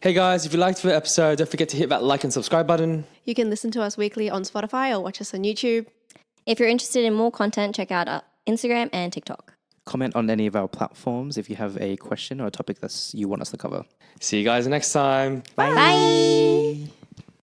Hey guys, if you liked the episode, don't forget to hit that like and subscribe button. You can listen to us weekly on Spotify or watch us on YouTube. If you're interested in more content, check out our Instagram and TikTok. Comment on any of our platforms if you have a question or a topic that you want us to cover. See you guys next time. Bye.